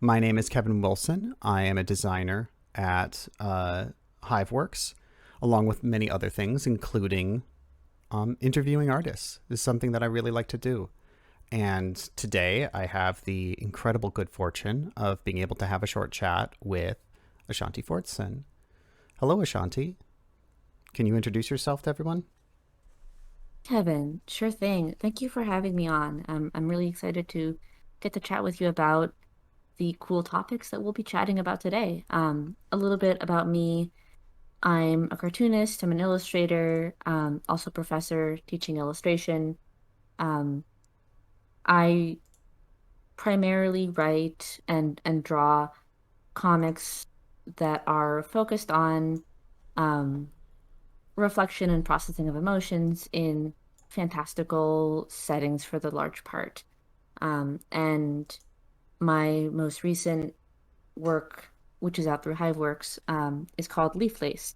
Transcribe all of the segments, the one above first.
My name is Kevin Wilson. I am a designer at Hiveworks, along with many other things, including interviewing artists. This is something that I really like to do. And today I have the incredible good fortune of being able to have a short chat with Ashanti Fortson. Hello, Ashanti. Can you introduce yourself to everyone? Kevin, sure thing. Thank you for having me on. I'm really excited to get to chat with you about the cool topics that we'll be chatting about today. A little bit about me. I'm a cartoonist, I'm an illustrator, also professor teaching illustration. Um, I primarily write and draw comics that are focused on um, reflection and processing of emotions in fantastical settings for the large part. And my most recent work, which is out through Hiveworks, is called Leaf Lace,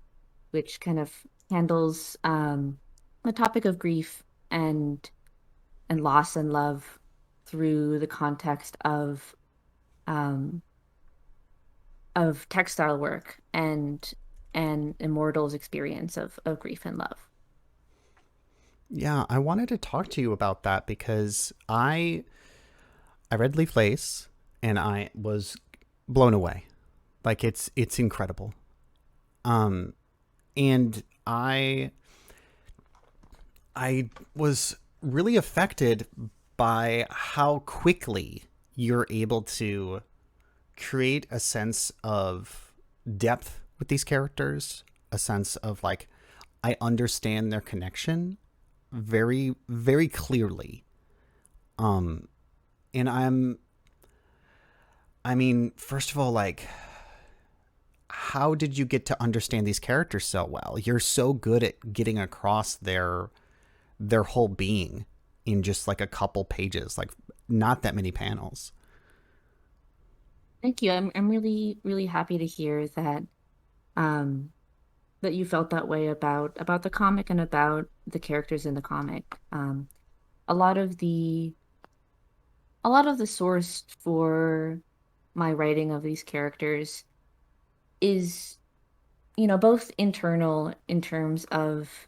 which kind of handles the topic of grief and loss and love through the context um, of textile work and Immortal's experience of grief and love. Yeah, I wanted to talk to you about that because I read Leaf Lace and I was blown away. Like it's incredible. Um, and I was really affected by how quickly you're able to create a sense of depth with these characters, a sense of like I understand their connection very clearly. Um and I mean, first of all, like how did you get to understand these characters so well? You're so good at getting across their whole being in just like a couple pages, like not that many panels. Thank you. I'm really happy to hear um that you felt that way about the comic and about the characters in the comic. A lot of the source for my writing of these characters is, both internal in terms of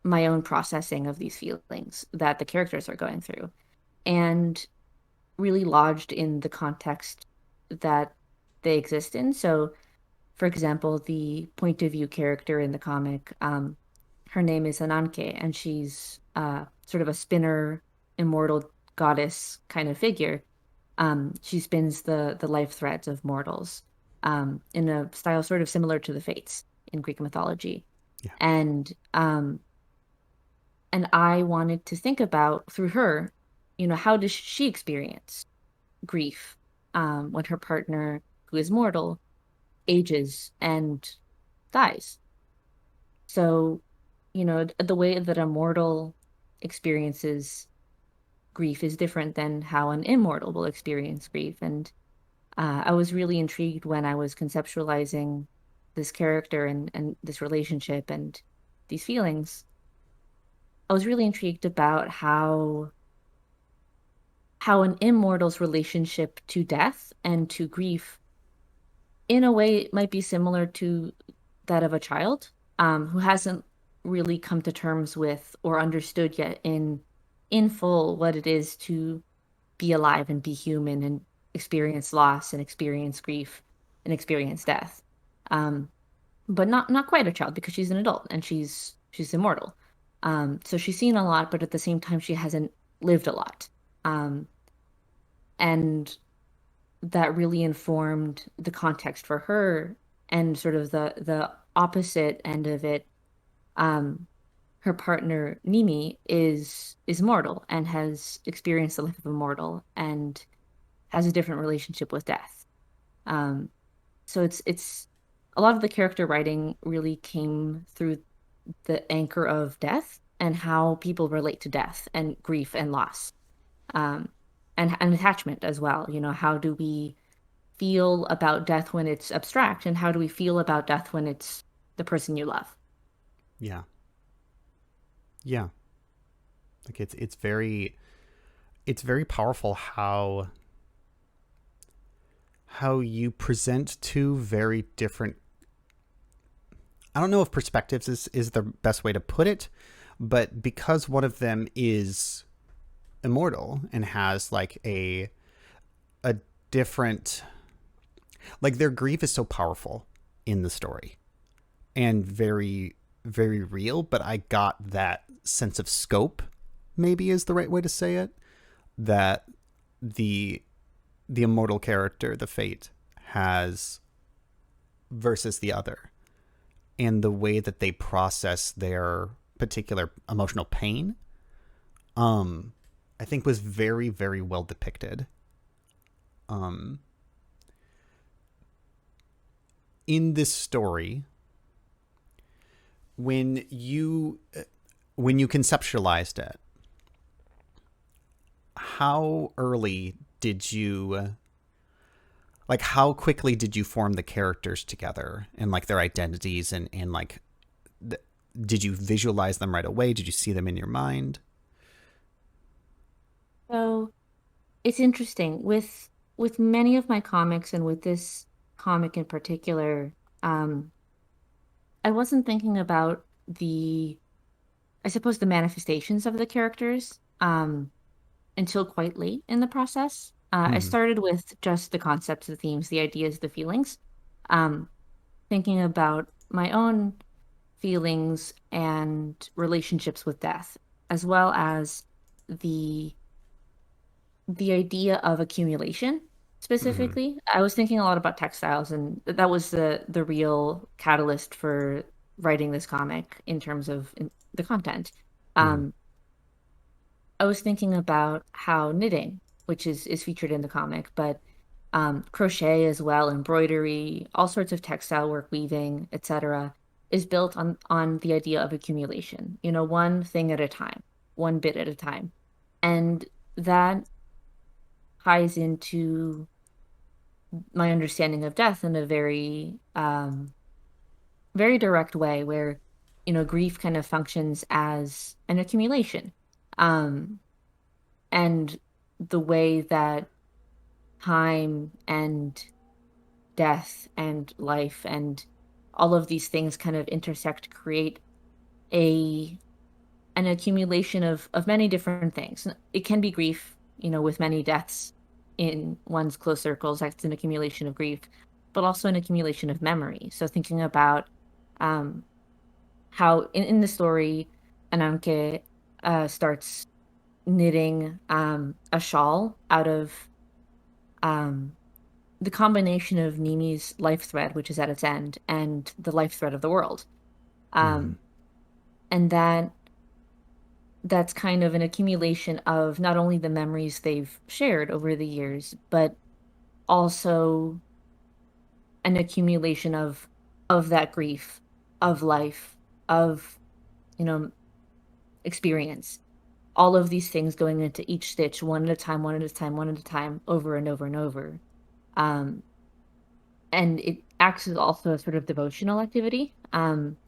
my own processing of these feelings that the characters are going through, and really lodged in the context that they exist in. So, for example, the point of view character in the comic, her name is Ananke, and she's sort of a spinner, immortal goddess kind of figure. She spins the life threads of mortals in a style sort of similar to the Fates in Greek mythology. Yeah. And I wanted to think about through her, how does she experience grief when her partner, who is mortal, ages and dies? So, the way that a mortal experiences grief is different than how an immortal will experience grief. And I was really intrigued when I was conceptualizing this character and this relationship and these feelings. I was really intrigued about how an immortal's relationship to death and to grief, in a way, might be similar to that of a child who hasn't really come to terms with or understood yet in full what it is to be alive and be human and experience loss and experience grief and experience death. Um, but not quite a child because she's an adult and she's immortal. So she's seen a lot, but at the same time she hasn't lived a lot. Um, and that really informed the context for her, and sort of the opposite end of it. Um, Her partner Nimi is mortal and has experienced the life of a mortal and has a different relationship with death. Um, so it's a lot of the character writing really came through the anchor of death and how people relate to death and grief and loss, um, and attachment as well. How do we feel about death when it's abstract, and how do we feel about death when it's the person you love? Yeah. Yeah. Like it's very powerful how how you present two very different, I don't know if perspectives is the best way to put it, but because one of them is immortal and has like a different, like their grief is so powerful in the story and very very real, but I got that sense of scope, maybe is the right way to say it, that the the immortal character, the Fate, has versus the other, and the way that they process their particular emotional pain, um, I think was very, very well depicted. Um, in this story, when you when you conceptualized it, how early did you like how quickly did you form the characters together and like their identities and like th- did you visualize them right away? Did you see them in your mind? So it's interesting with many of my comics and with this comic in particular, um, I wasn't thinking about I suppose, the manifestations of the characters until quite late in the process. I Mm-hmm. started with just the concepts, the themes, the ideas, the feelings, um, thinking about my own feelings and relationships with death, as well as the the idea of accumulation Mm-hmm. specifically. I was thinking a lot about textiles, and that was the real catalyst for writing this comic in terms of the content. Mm-hmm. Um, I was thinking about how knitting, which is featured in the comic, but crochet as well, embroidery, all sorts of textile work, weaving, etc., is built on the idea of accumulation. You know, one thing at a time, one bit at a time, and that ties into my understanding of death in a very direct way, where grief kind of functions as an accumulation, um, and the way that time and death and life and all of these things kind of intersect to create a an accumulation of many different things. It can be grief, with many deaths in one's close circles. That's an accumulation of grief, but also an accumulation of memory. So thinking about um, how in the story, Ananke starts knitting a shawl out of um, the combination of Mimi's life thread, which is at its end, and the life thread of the world. Mm-hmm. Um, and that's kind of an accumulation of not only the memories they've shared over the years, but also an accumulation of that grief, of life, of, you know, experience. All of these things going into each stitch one at a time, one at a time, one at a time, over and over and over. Um, and it acts as also a sort of devotional activity.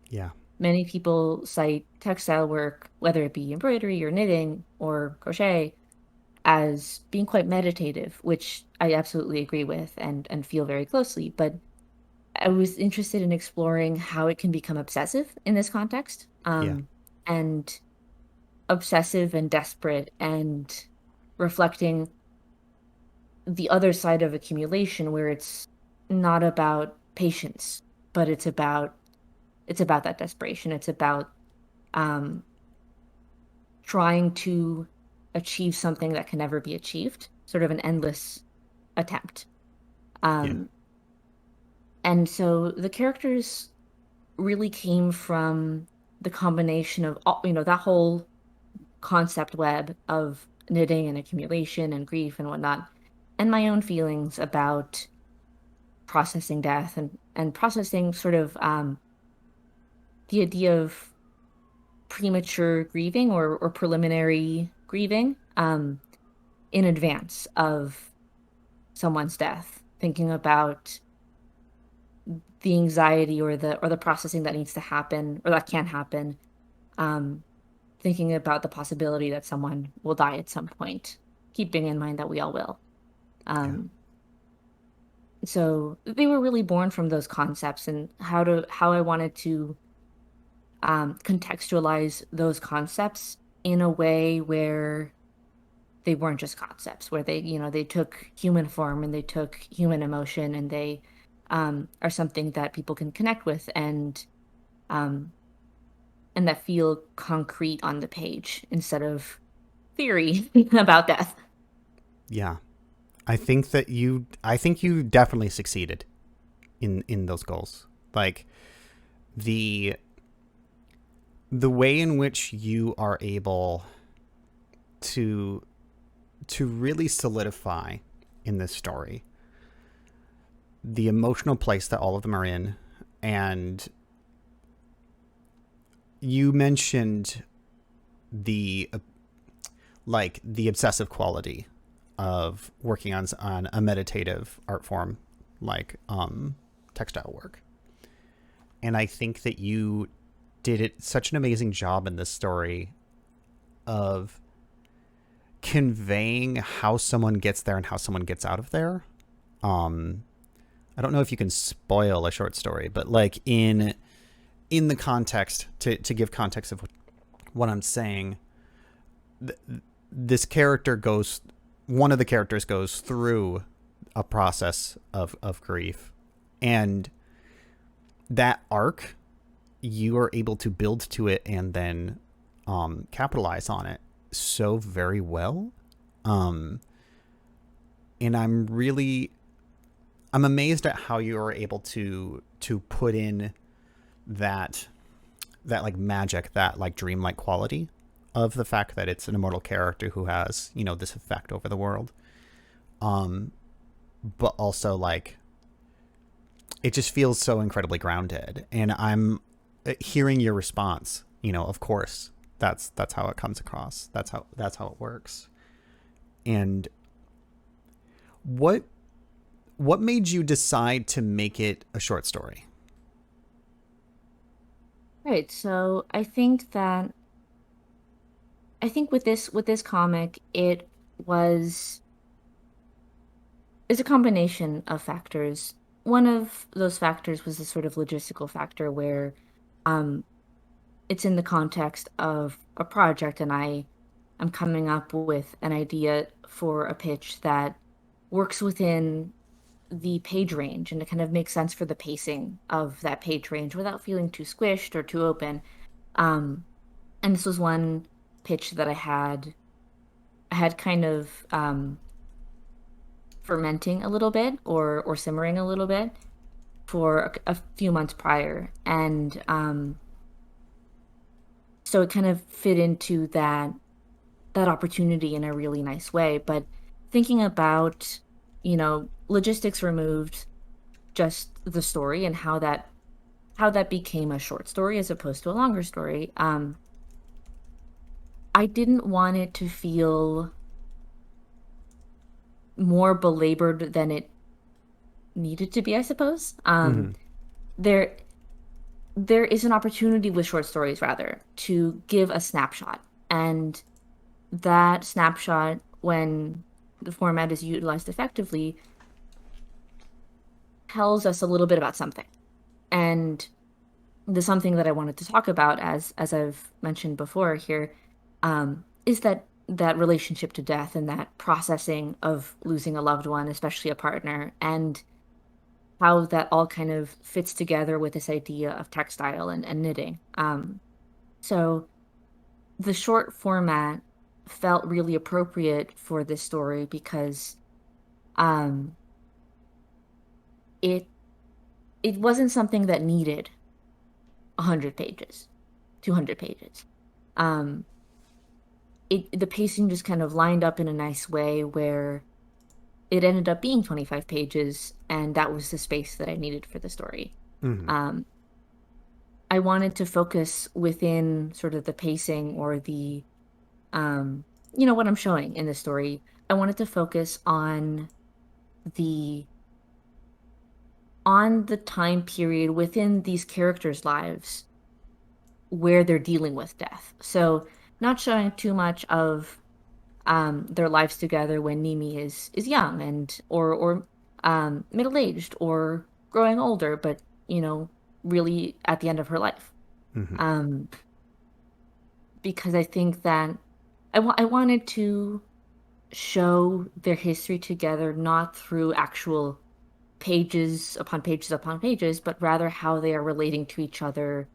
Yeah. Many people cite textile work, whether it be embroidery or knitting or crochet, as being quite meditative, which I absolutely agree with and feel very closely. But I was interested in exploring how it can become obsessive in this context, Yeah. and obsessive and desperate, and reflecting the other side of accumulation, where it's not about patience, but it's about that desperation. It's about um, trying to achieve something that can never be achieved, sort of an endless attempt. Yeah. Um, and so the characters really came from the combination of all, that whole concept web of knitting and accumulation and grief and whatnot, and my own feelings about processing death and processing sort of the idea of premature grieving or preliminary grieving in advance of someone's death, thinking about the anxiety or the processing that needs to happen or that can happen, um, thinking about the possibility that someone will die at some point, keeping in mind that we all will. Yeah. Um, So they were really born from those concepts and how I wanted to contextualize those concepts in a way where they weren't just concepts, where they took human form and they took human emotion and they are something that people can connect with um, and that feel concrete on the page instead of theory about death. Yeah. I think you definitely succeeded in those goals. Like the the way in which you are able to really solidify in this story the emotional place that all of them are in. And you mentioned the the obsessive quality of working on a meditative art form like textile work. And I think that you did it such an amazing job in this story of conveying how someone gets there and how someone gets out of there. um I don't know if you can spoil a short story, but like in the context, to give context of what I'm saying, th- this character goes one of the characters goes through a process of grief, and that arc, you are able to build to it and then capitalize on it so very well. um and I'm amazed at how you are able to put in that like magic, that like dreamlike quality of the fact that it's an immortal character who has, this effect over the world. Um, but also like it just feels so incredibly grounded. And I'm hearing your response. Of course, that's how it comes across. That's how it works. And what what made you decide to make it a short story? Right. So I think with this comic, was it's a combination of factors. One of those factors was the sort of logistical factor where um it's in the context of a project and I'm coming up with an idea for a pitch that works within the page range and it kind of makes sense for the pacing of that page range without feeling too squished or too open. Um, and this was one pitch that I had kind of fermenting a little bit or simmering a little bit for a few months prior, and so it kind of fit into that opportunity in a really nice way. But thinking about logistics removed, just the story and how that became a short story as opposed to a longer story. I didn't want it to feel more belabored than it needed to be, I suppose. Mm-hmm. There there is an opportunity with short stories rather to give a snapshot, and that snapshot, when the format is utilized effectively, tells us a little bit about something. And the something that I wanted to talk about, as I've mentioned before here, is that relationship to death and that processing of losing a loved one, especially a partner, and how that all kind of fits together with this idea of textile and knitting. So the short format felt really appropriate for this story because um, it it wasn't something that needed 100 pages, 200 pages. Um, the pacing just kind of lined up in a nice way where it ended up being 25 pages, and that was the space that I needed for the story. Mm-hmm. Um, I wanted to focus within sort of the pacing or um, what I'm showing in the story. I wanted to focus the on the time period within these characters' lives where they're dealing with death. So not showing too much of their lives together when Nimi is young, and or middle-aged or growing older, but, really at the end of her life. Hmm. Um, because I think that I wanted to show their history together, not through actual pages upon pages upon pages, but rather how they are relating to each other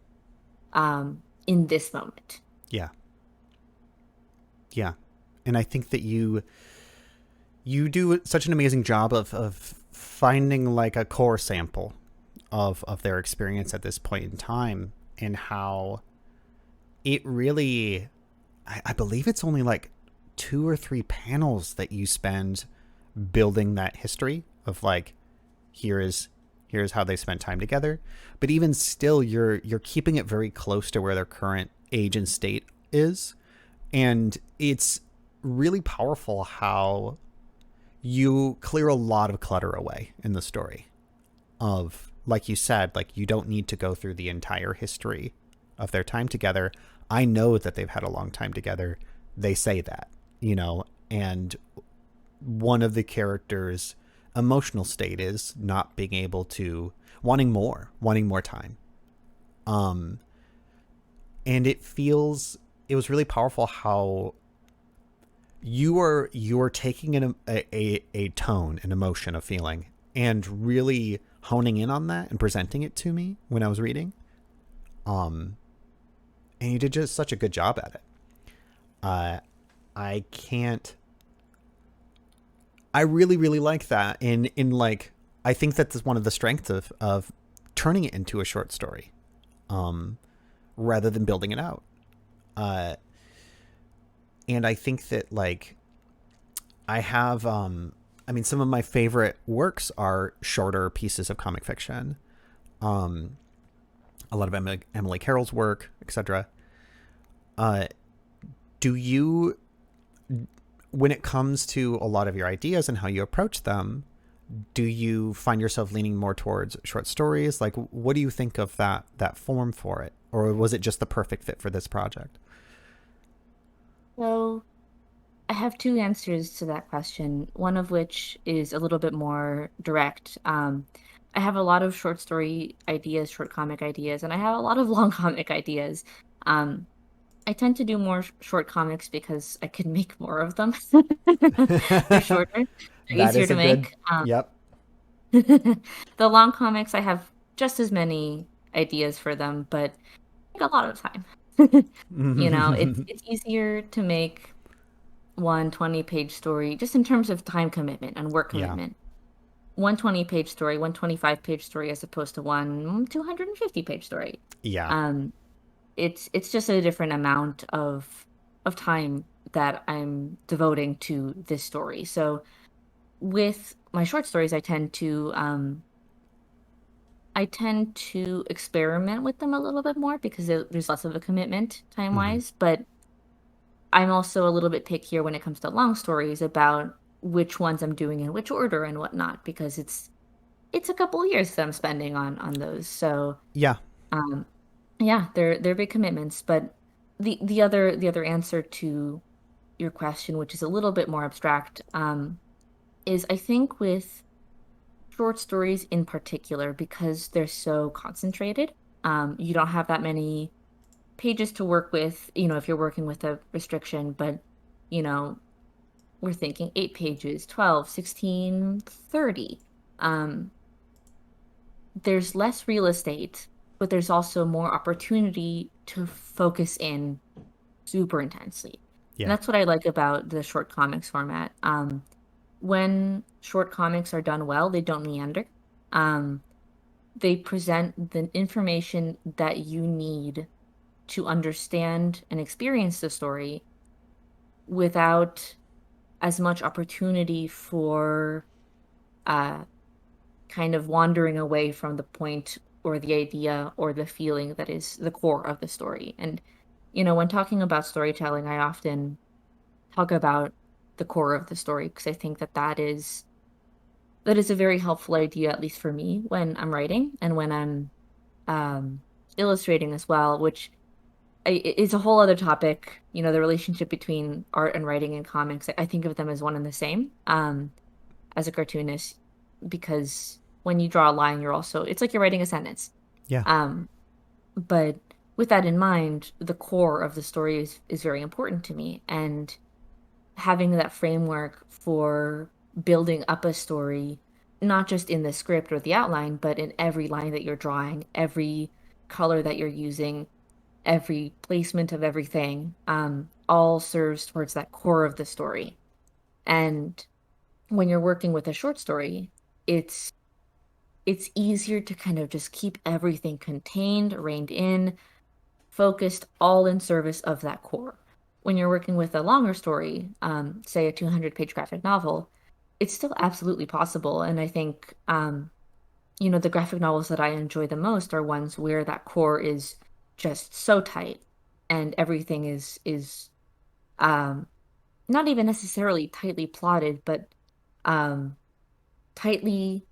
in this moment. Yeah. Yeah. And I think that you do such an amazing job of finding like a core sample of their experience at this point in time, and how it really, I believe it's only like 2 or 3 panels that you spend building that history of like, here is here's how they spent time together. But even still, you're keeping it very close to where their current age and state is. And it's really powerful how you clear a lot of clutter away in the story. Of, like you said, like, you don't need to go through the entire history of their time together. I know that they've had a long time together. They say that, and one of the characters' emotional state is not being able to, wanting more time. Um, and it was really powerful how you're taking a tone, an emotion, a feeling, and really honing in on that and presenting it to me when I was reading. Um, and you did just such a good job at it. Uh, I can't. I really, really like that. In like, I think that's one of the strengths of turning it into a short story, um, rather than building it out. Uh, and I think that, like, I have, I mean, some of my favorite works are shorter pieces of comic fiction. Um, a lot of Emily Carroll's work, etc. Uh, do you, when it comes to a lot of your ideas and how you approach them, do you find yourself leaning more towards short stories? Like, what do you think of that form for it, or was it just the perfect fit for this project? So I have two answers to that question, one of which is a little bit more direct. I have a lot of short story ideas, short comic ideas, and I have a lot of long comic ideas. Um, I tend to do more short comics because I can make more of them. They're shorter, they're That easier is to a good. make. Yep. The long comics, I have just as many ideas for them, but take a lot of time. It's easier to make one 20-page story just in terms of time commitment and work Yeah. commitment. One 20-page story, one 25-page story as opposed to one 250-page story. Yeah. Um, it's just a different amount of time that I'm devoting to this story. So with my short stories, I tend to experiment with them a little bit more because there's less of a commitment Hmm. time-wise, but I'm also a little bit pickier when it comes to long stories about which ones I'm doing in which order and whatnot, because it's a couple years that I'm spending on those. So Yeah. um yeah, they're big commitments. But the other answer to your question, which is a little bit more abstract, is I think with short stories in particular, because they're so concentrated, you don't have that many pages to work with, if you're working with a restriction, but you know, we're thinking 8 pages, 12, 16, 30. Um, there's less real estate, but there's also more opportunity to focus in super intensely. And Yeah. that's what I like about the short comics format. When short comics are done well, they don't meander. Um, they present the information that you need to understand and experience the story without as much opportunity for uh, kind of wandering away from the point or the idea or the feeling that is the core of the story. And, when talking about storytelling, I often talk about the core of the story because I think that is a very helpful idea, at least for me, when I'm writing and when I'm illustrating as well, which is a whole other topic. The relationship between art and writing and comics. I think of them as one and the same. As a cartoonist, because when you draw a line, you're also, it's like you're writing a sentence. Yeah. Um, but with that in mind, the core of the story is very important to me. And having that framework for building up a story, not just in the script or the outline, but in every line that you're drawing, every color that you're using, every placement of everything, all serves towards that core of the story. And when you're working with a short story, it's it's easier to kind of just keep everything contained, reined in, focused, all in service of that core. When you're working with a longer story, say a 200-page graphic novel, it's still absolutely possible. And I think, the graphic novels that I enjoy the most are ones where that core is just so tight and everything is um, not even necessarily tightly plotted, but um, tightly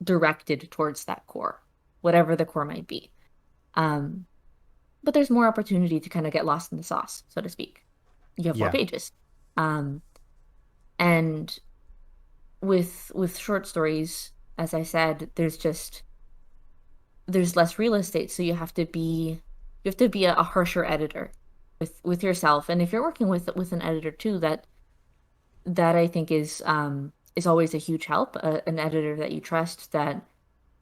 directed towards that core, whatever the core might be. Um, but there's more opportunity to kind of get lost in the sauce, so to speak. You have more Yeah. pages. Um, and with short stories, as I said, there's less real estate, so you have to be a harsher editor with yourself. And if you're working with an editor too, that I think is always a huge help, an editor that you trust, that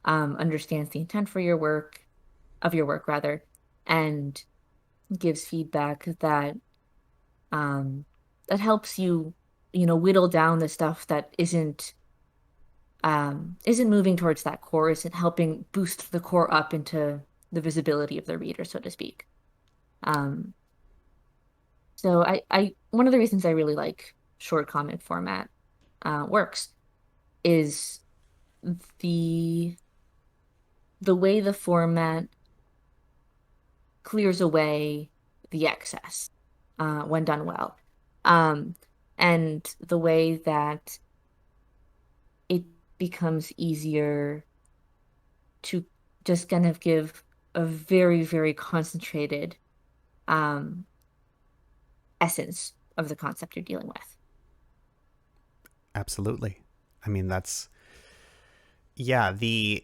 understands the intent for your work rather, and gives feedback um, that helps you, whittle down the stuff that isn't moving towards that core, isn't helping boost the core up into the visibility of the reader, so to speak. Um, so I one of the reasons I really like short comic format works is the the way the format clears away the excess when done well. Um, and the way that it becomes easier to just kind of give a very, very concentrated um, essence of the concept you're dealing with. Absolutely. I mean, that's yeah. The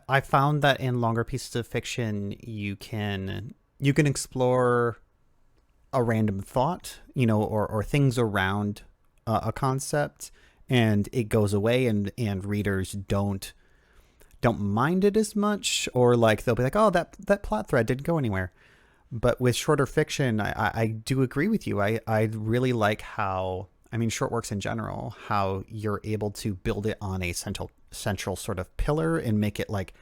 I found that in longer pieces of fiction, you can explore a random thought, or things around a concept, and it goes away, and readers don't mind it as much, or like they'll be like, oh, that plot thread didn't go anywhere. But with shorter fiction, I do agree with you. I really like how, I mean, short works in general, how you're able to build it on a central sort of pillar and make it like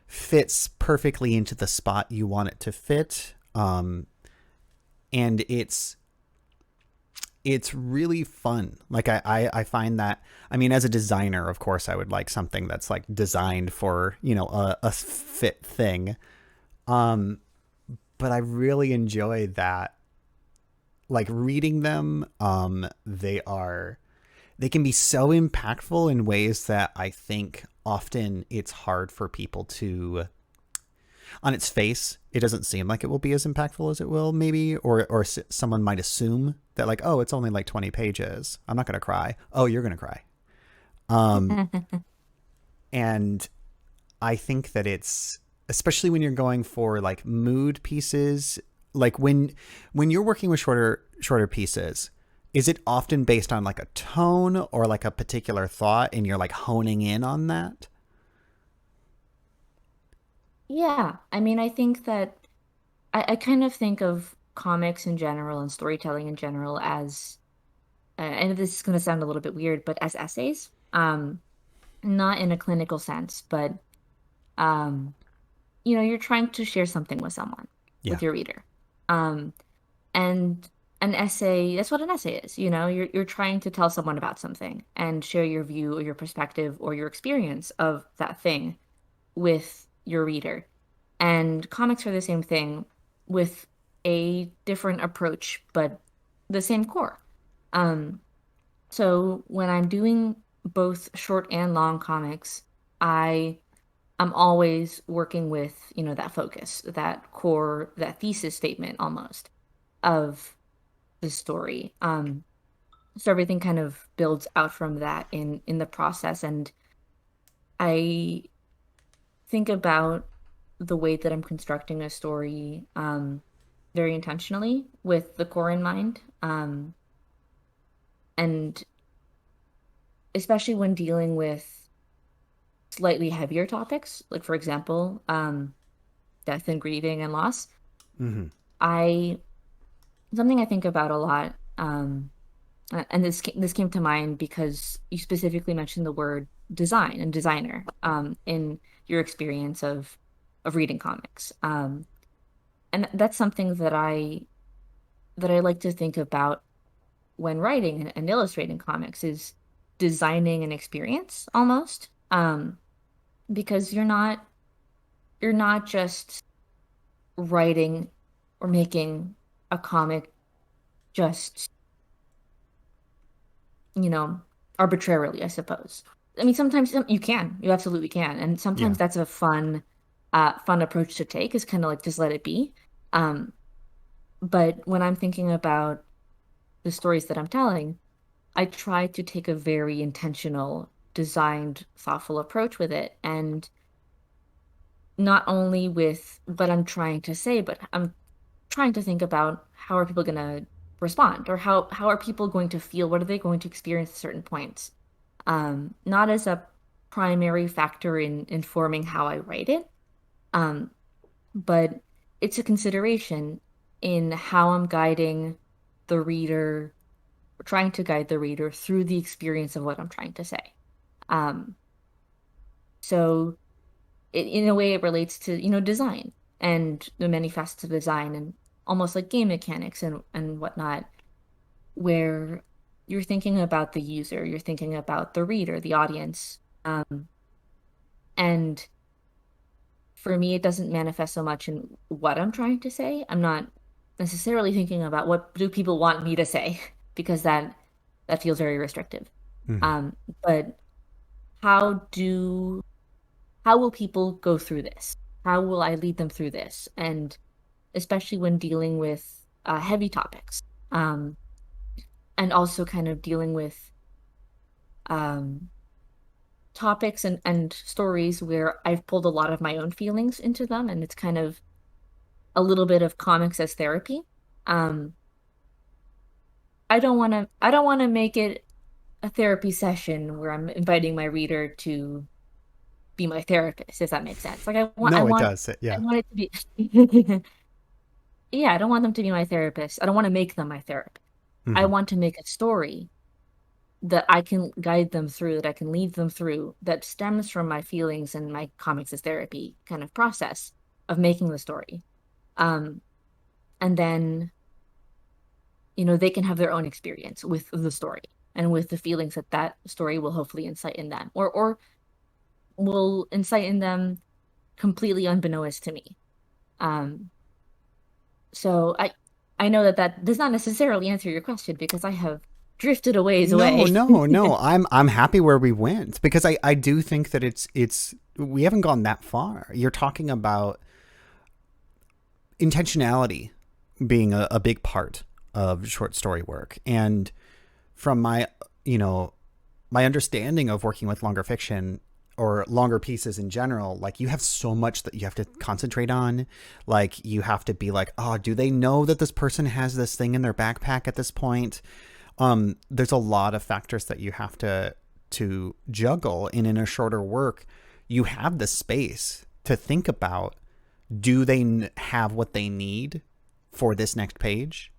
fits perfectly into the spot you want it to fit. And it's really fun. Like I find that, I mean, as a designer, of course, I would like something that's like designed for, a fit thing. Um, but I really enjoy that. Like reading them, they can be so impactful in ways that I think often it's hard for people to, on its face, it doesn't seem like it will be as impactful as it will, maybe, or someone might assume that like, oh, it's only like 20 pages. I'm not gonna cry. Oh, you're gonna cry. Um, and I think that it's, especially when you're going for like mood pieces, like when you're working with shorter pieces, is it often based on like a tone or like a particular thought, and you're like honing in on that? Yeah, I mean, I think that I kind of think of comics in general and storytelling in general as, and this is going to sound a little bit weird, but as essays, not in a clinical sense, but um, you're trying to share something with someone, Yeah. with your reader. Um, and an essay, that's what an essay is, you're trying to tell someone about something and share your view or your perspective or your experience of that thing with your reader. And comics are the same thing with a different approach, but the same core. Um, so when I'm doing both short and long comics, I I'm always working with, that focus, that core, that thesis statement almost of the story. So everything kind of builds out from that in the process. And I think about the way that I'm constructing a story very intentionally with the core in mind. And especially when dealing with slightly heavier topics, like for example, death and grieving and loss. Mm-hmm. I Something I think about a lot, and this came to mind because you specifically mentioned the word design and designer in your experience of reading comics, and that's something that I like to think about when writing and illustrating comics is designing an experience almost, because you're not just writing or making a comic just, you know, arbitrarily, I suppose. I mean, sometimes you absolutely can. And Yeah. sometimes that's a fun approach to take is kind of like just let it be. Um, but when I'm thinking about the stories that I'm telling, I try to take a very intentional, designed, thoughtful approach with it. And not only with what I'm trying to say, but I'm trying to think about how are people going to respond or how are people going to feel? What are they going to experience at certain points? Not as a primary factor in informing how I write it, um, but it's a consideration in how I'm guiding the reader, or trying to guide the reader through the experience of what I'm trying to say. Um, so in a way, it relates to, design and the many facets of design and almost like game mechanics and whatnot, where you're thinking about the user, you're thinking about the reader, the audience. And for me, it doesn't manifest so much in what I'm trying to say. I'm not necessarily thinking about what do people want me to say, because that feels very restrictive. Mm-hmm. Um, but how do how will people go through this? How will I lead them through this? And especially when dealing with heavy topics, um, and also kind of dealing with um, topics and stories where I've pulled a lot of my own feelings into them, and it's kind of a little bit of comics as therapy. Um, I don't want to make it a therapy session where I'm inviting my reader to be my therapist, if that makes sense. Like No, it does. I Yeah. want it to be yeah, I don't want them to be my therapist. I don't want to make them my therapist. I Mm-hmm. want to make a story that I can guide them through, that I can lead them through, that stems from my feelings and my comics as therapy kind of process of making the story. Um, and then, they can have their own experience with the story and with the feelings that that story will hopefully incite in them, or will incite in them completely unbeknownst to me. Um, so I know that that does not necessarily answer your question because I have drifted a ways No, away. no, no. I'm happy where we went because I do think that it's we haven't gone that far. You're talking about intentionality being a big part of short story work. And from you know, my understanding of working with longer fiction or longer pieces in general, like you have so much that you have to concentrate on. Like you have to be like, oh, do they know that this person has this thing in their backpack at this point? There's a lot of factors that you have to juggle, and in a shorter work, you have the space to think about: do they have what they need for this next page?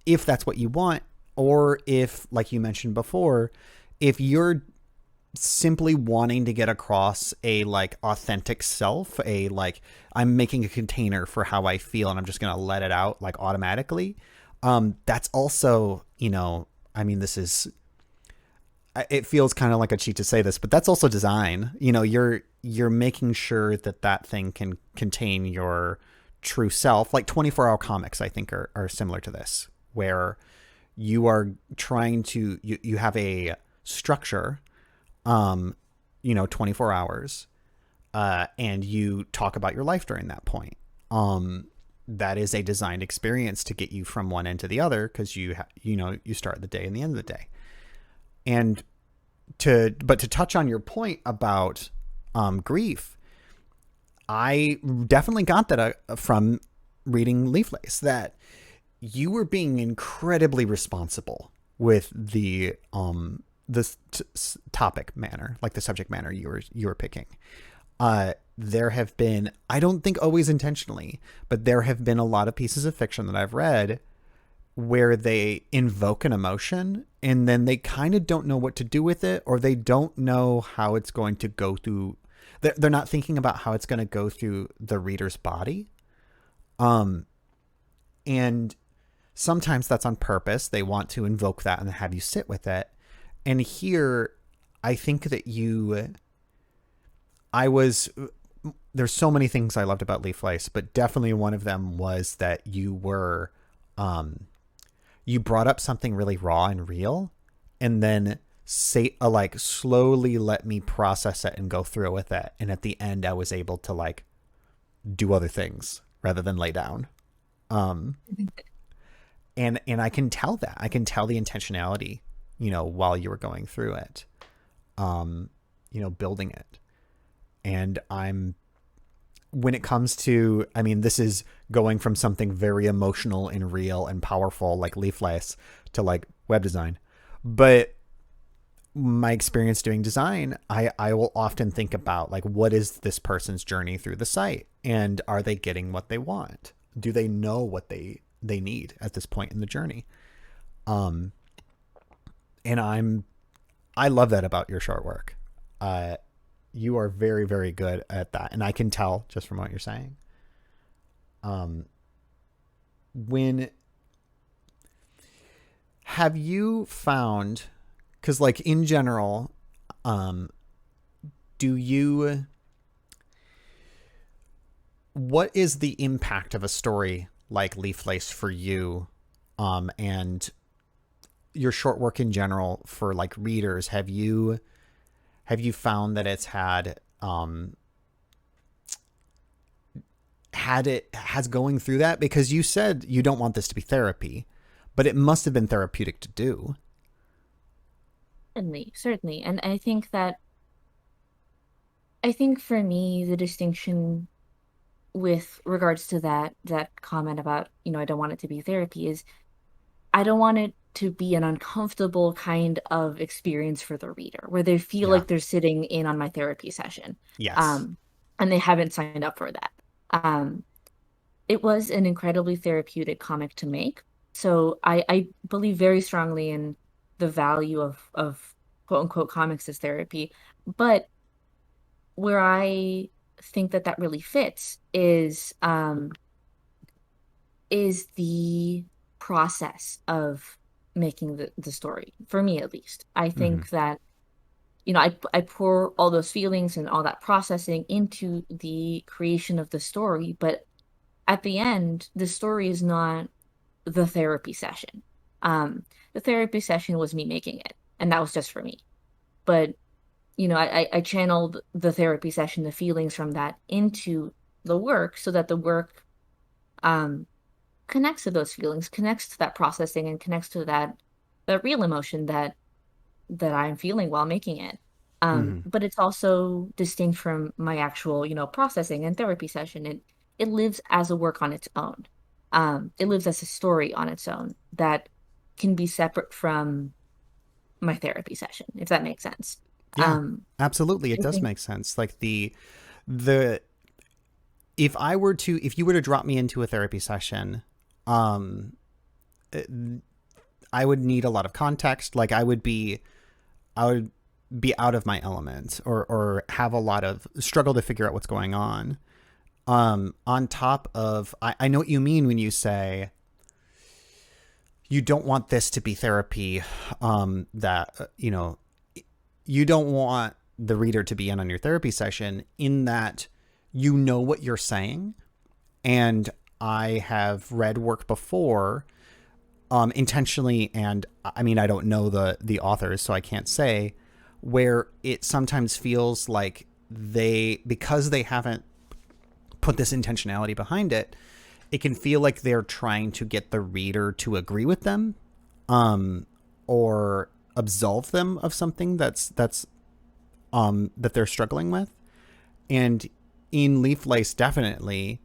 If that's what you want, or if, like you mentioned before, if you're simply wanting to get across a like authentic self, a like I'm making a container for how I feel and I'm just gonna let it out like automatically. That's also, I mean, this is, it feels kind of like a cheat to say this, but that's also design. You're making sure that that thing can contain your true self. Like 24-hour comics, I think are similar to this, where you are trying to, you have a structure, 24 hours, and you talk about your life during that point. That is a designed experience to get you from one end to the other, because you start the day and the end of the day. And to touch on your point about grief, I definitely got that from reading Leaf Lace, that you were being incredibly responsible with the topic matter, like the subject matter you were picking. There have been, I don't think always intentionally, but there have been a lot of pieces of fiction that I've read where they invoke an emotion and then they kind of don't know what to do with it, or they don't know how it's going to go through. They're not thinking about how it's going to go through the reader's body. And sometimes that's on purpose. They want to invoke that and have you sit with it. And here, I think that there's so many things I loved about Leaf Lace, but definitely one of them was that you brought up something really raw and real, and then like slowly let me process it and go through with it. And at the end, I was able to like do other things rather than lay down. Um, and I can tell that. I can tell the intentionality, while you were going through it, building it. And when it comes to, I mean, this is going from something very emotional and real and powerful like Leaf Lace to like web design. But my experience doing design, I will often think about like, what is this person's journey through the site? And are they getting what they want? Do they know what they need at this point in the journey? And I love that about your short work. You are very, very good at that. And I can tell just from what you're saying. When have you found, because like in general, do you, what is the impact of a story like Leaf Lace for you? And your short work in general for like readers, have you found that it's has going through that? Because you said you don't want this to be therapy, but it must have been therapeutic to do. Certainly, certainly. And I think for me, the distinction with regards to that comment about, I don't want it to be therapy is I don't want it to be an uncomfortable kind of experience for the reader where they feel Yeah. like they're sitting in on my therapy session. Yes. Um, and they haven't signed up for that. Um, it was an incredibly therapeutic comic to make. So I believe very strongly in the value of quote unquote comics as therapy. But where I think that really fits is the process of making the story, for me at least. I Mm-hmm. think that, I pour all those feelings and all that processing into the creation of the story, but at the end, the story is not the therapy session. Um, the therapy session was me making it, and that was just for me. But, I channeled the therapy session, the feelings from that into the work so that the work um connects to those feelings, connects to that processing, and connects to that real emotion that I'm feeling while making it. Mm-hmm. But it's also distinct from my actual, processing and therapy session. It lives as a work on its own. It lives as a story on its own that can be separate from my therapy session, if that makes sense. Yeah, Um, absolutely. It I does think make sense. Like the if you were to drop me into a therapy session, um, I would need a lot of context. Like I would be out of my element, or have a lot of struggle to figure out what's going on. On top of, I know what you mean when you say you don't want this to be therapy. That, you don't want the reader to be in on your therapy session, in that you know what you're saying. And I have read work before, intentionally, and I mean, I don't know the authors, so I can't say, where it sometimes feels like because they haven't put this intentionality behind it, it can feel like they're trying to get the reader to agree with them, um, or absolve them of something that they're struggling with. And in Leaf Lace, definitely,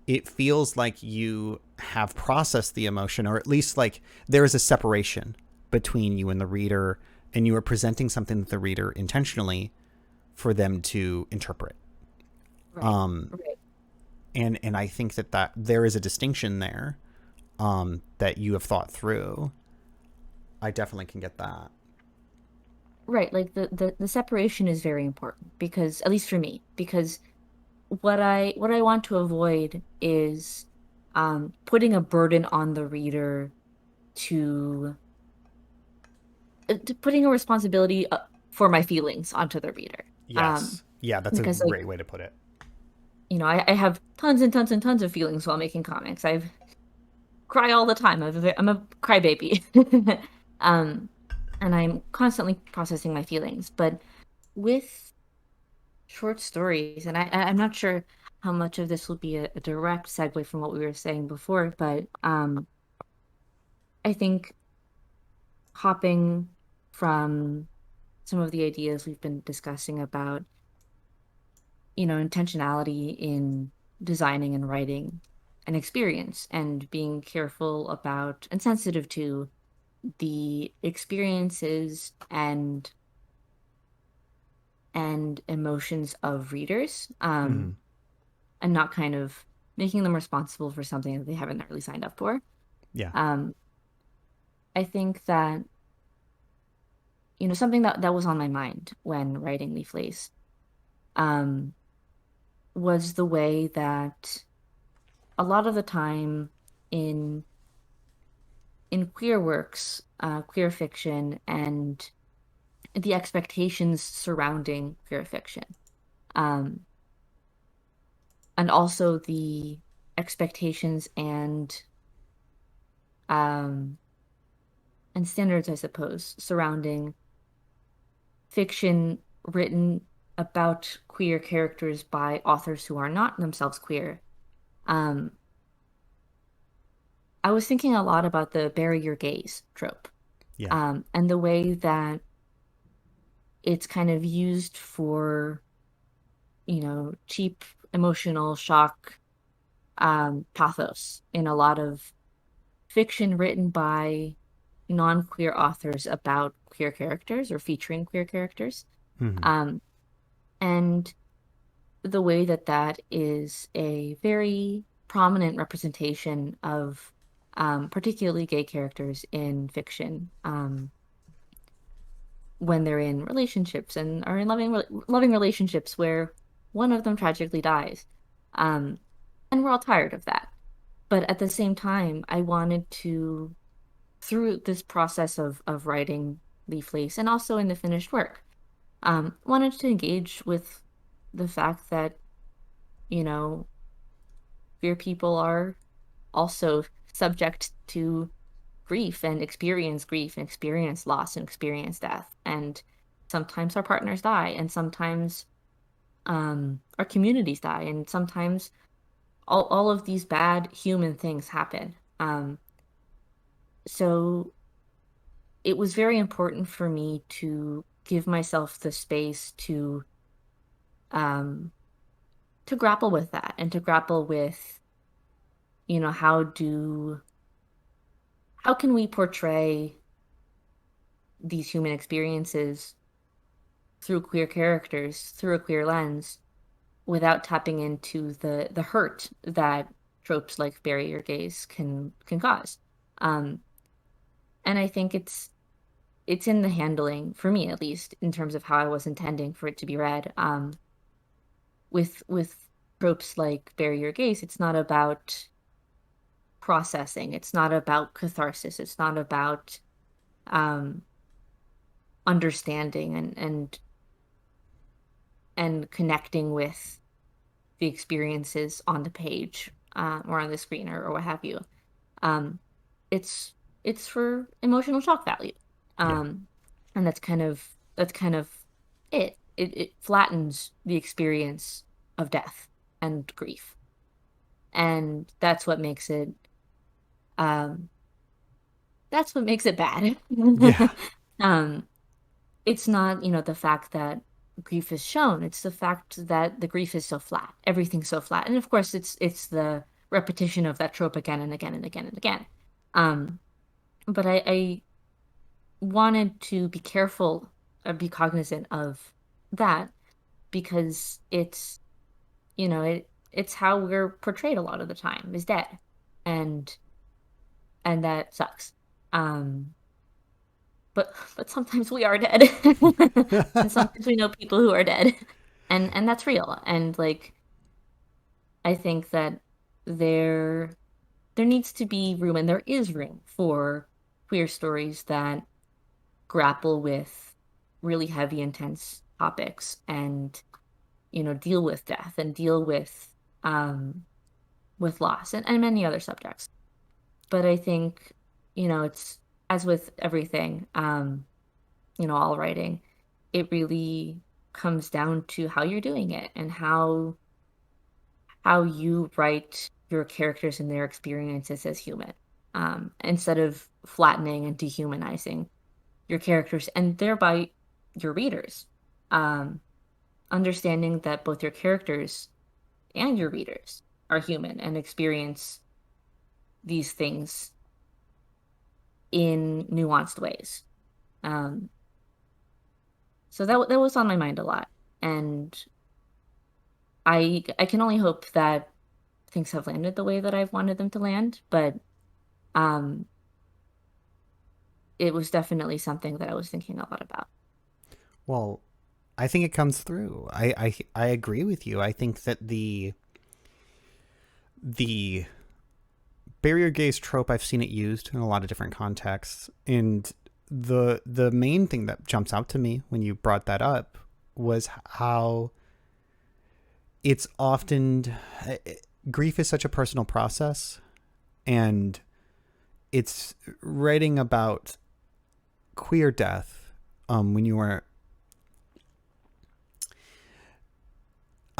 it feels like you have processed the emotion, or at least like there is a separation between you and the reader, and you are presenting something to the reader intentionally for them to interpret. Right. Um, Right. and I think that there is a distinction there, that you have thought through. I definitely can get that. Right. Like the separation is very important because, at least for me, because what I want to avoid is putting a burden on the reader to, putting a responsibility for my feelings onto the reader. Um Yes. Yeah, that's a because, like, great way to put it. I have tons and tons and tons of feelings while making comics. I cry all the time. I'm a crybaby. um and I'm constantly processing my feelings, but with short stories, and I'm not sure how much of this will be a direct segue from what we were saying before, but I think hopping from some of the ideas we've been discussing about, intentionality in designing and writing an experience, and being careful about and sensitive to the experiences and emotions of readers, Mm-hmm. and not kind of making them responsible for something that they haven't really signed up for. Yeah. Um, I think that, something that was on my mind when writing Leaf Lace, um, was the way that a lot of the time in queer works, queer fiction, and the expectations surrounding queer fiction, um, and also the expectations um, and standards, I suppose, surrounding fiction written about queer characters by authors who are not themselves queer. Um, I was thinking a lot about the bury your gaze trope, Yeah. and the way that it's kind of used for, cheap emotional shock, pathos in a lot of fiction written by non-queer authors about queer characters or featuring queer characters. Mm-hmm. Um, and the way that that is a very prominent representation of, particularly gay characters in fiction, when they're in relationships and are in loving relationships where one of them tragically dies. Um, and we're all tired of that. But at the same time, I wanted to, through this process of writing Leaf Lace and also in the finished work, wanted to engage with the fact that, you know, queer people are also subject to grief and experience loss and experience death. And sometimes our partners die, and sometimes our communities die, and sometimes all of these bad human things happen. So it was very important for me to give myself the space um, to grapple with that, and to grapple with, how can we portray these human experiences through queer characters, through a queer lens, without tapping into the hurt that tropes like bury your gaze can cause. Um, and I think it's in the handling, for me at least, in terms of how I was intending for it to be read. With tropes like bury your gaze, it's not about processing, it's not about catharsis, it's not about um, understanding and connecting with the experiences on the page, or on the screen, or what have you. Um, it's it's for emotional shock value, Yeah. um, and that's kind of it. It flattens the experience of death and grief, and um, that's what makes it bad. Yeah. Um, it's not, the fact that grief is shown. It's the fact that the grief is so flat. Everything's so flat. And of course it's the repetition of that trope again and again and again and again. Um, but I wanted to be careful or be cognizant of that because it's how we're portrayed a lot of the time is dead. And and that sucks. Um, but sometimes we are dead. And sometimes we know people who are dead. And that's real. And like I think that there there needs to be room and there is room for queer stories that grapple with really heavy, intense topics and deal with death and deal um with loss and many other subjects. But I think, it's as with everything, all writing, it really comes down to how you're doing it and how you write your characters and their experiences as human, instead of flattening and dehumanizing your characters and thereby your readers. Um, Understanding that both your characters and your readers are human and experience these things in nuanced ways. Um, so that was on my mind a lot, and I can only hope that things have landed the way that I've wanted them to land. But um, it was definitely something that I was thinking a lot about. Well, I think it comes through. I agree with you. I think that the barrier gaze trope, I've seen it used in a lot of different contexts, and the main thing that jumps out to me when you brought that up was how it's often grief is such a personal process, and it's writing about queer death when you are.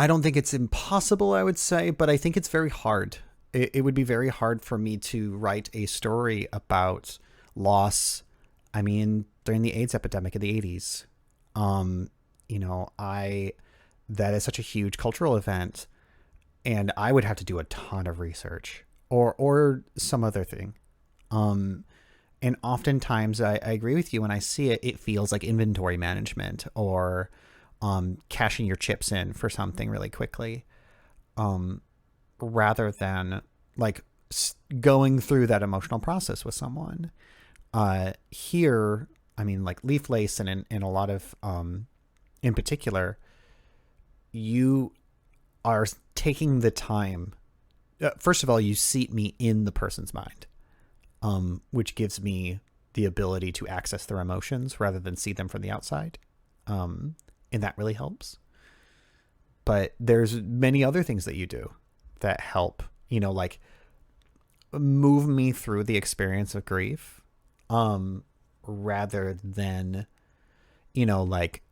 I don't think it's impossible, I would say, but I think it's very hard. It would be very hard for me to write a story about loss. I mean, during the AIDS epidemic in the 80s, um, I that is such a huge cultural event, and I would have to do a ton of research or some other thing. Um, and oftentimes, I agree with you when I see it. It feels like inventory management or cashing your chips in for something really quickly, um, rather than like going through that emotional process with someone. Here, I mean, like Leaf Lace and in a lot of, in particular, you are taking the time. First of all, you seat me in the person's mind, which gives me the ability to access their emotions rather than see them from the outside. Um, and that really helps. But there's many other things that you do that help, like move me through the experience of grief, rather than, like,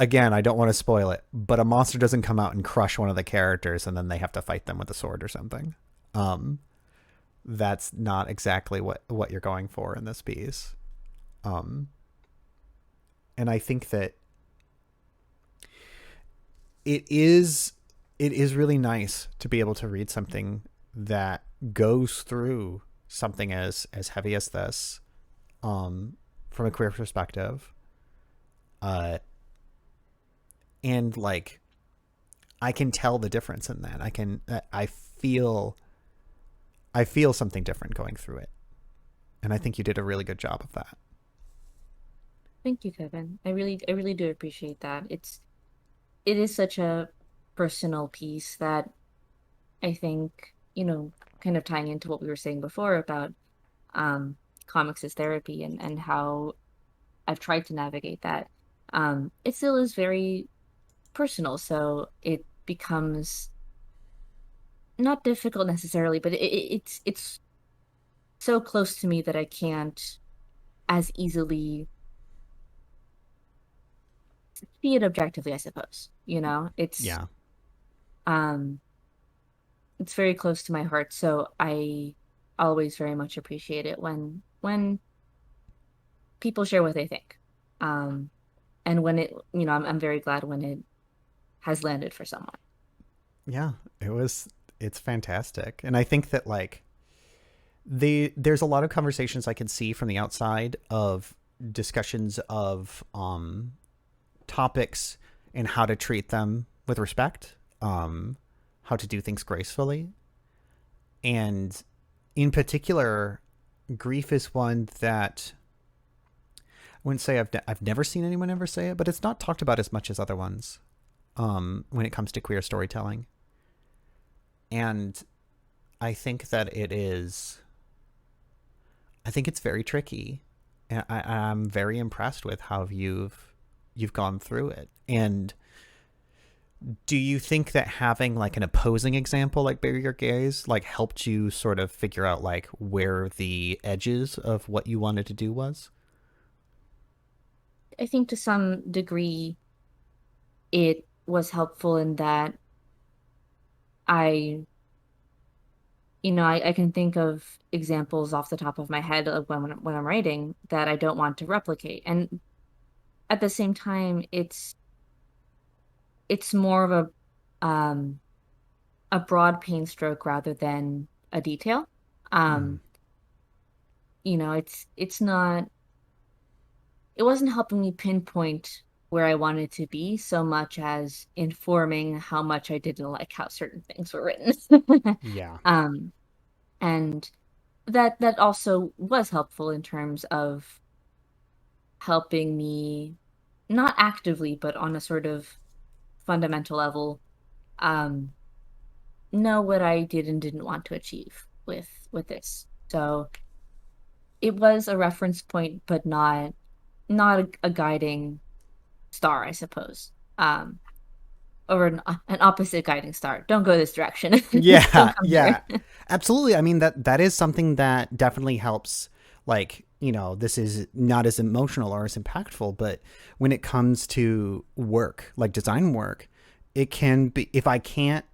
again, I don't want to spoil it, but a monster doesn't come out and crush one of the characters and then they have to fight them with a sword or something. Um, that's not exactly what you're going for in this piece. Um, and I think that it is it is really nice to be able to read something that goes through something as heavy as this, from a queer perspective, uh, and like I can tell the difference in that. I feel something different going through it, and I think you did a really good job of that. Thank you, Kevin. I really do appreciate that. It is such a personal piece that I think, kind of tying into what we were saying before about um comics as therapy and how I've tried to navigate that. It still is very personal, so it becomes not difficult necessarily, but it's so close to me that I can't as easily see it objectively, I suppose. Yeah. Um it's very close to my heart, so I always very much appreciate it when people share what they think. Um, and when I'm very glad when it has landed for someone. Yeah, it's fantastic. And I think that like there's a lot of conversations I can see from the outside of discussions of topics and how to treat them with respect, how to do things gracefully. And in particular, grief is one that I wouldn't say I've never seen anyone ever say it, but it's not talked about as much as other ones when it comes to queer storytelling. And I think that I think it's very tricky. And I'm very impressed with how you've gone through it. And do you think that having like an opposing example like Bury Your Gaze like helped you sort of figure out like where the edges of what you wanted to do was? I think to some degree it was helpful in that I, I can think of examples off the top of my head of when I'm writing that I don't want to replicate. And at the same time, it's more of a broad pain stroke rather than a detail. Mm. Um, it's not it wasn't helping me pinpoint where I wanted to be so much as informing how much I didn't like how certain things were written. Yeah. Um, and that also was helpful in terms of helping me not actively, but on a sort of fundamental level, um, know what I did and didn't want to achieve with this. So it was a reference point, but not a guiding star, I suppose. Or an opposite guiding star. Don't go this direction. Yeah, Don't come here. yeah. Absolutely. I mean that is something that definitely helps like, this is not as emotional or as impactful, but when it comes to work, like design work, it can be if I can't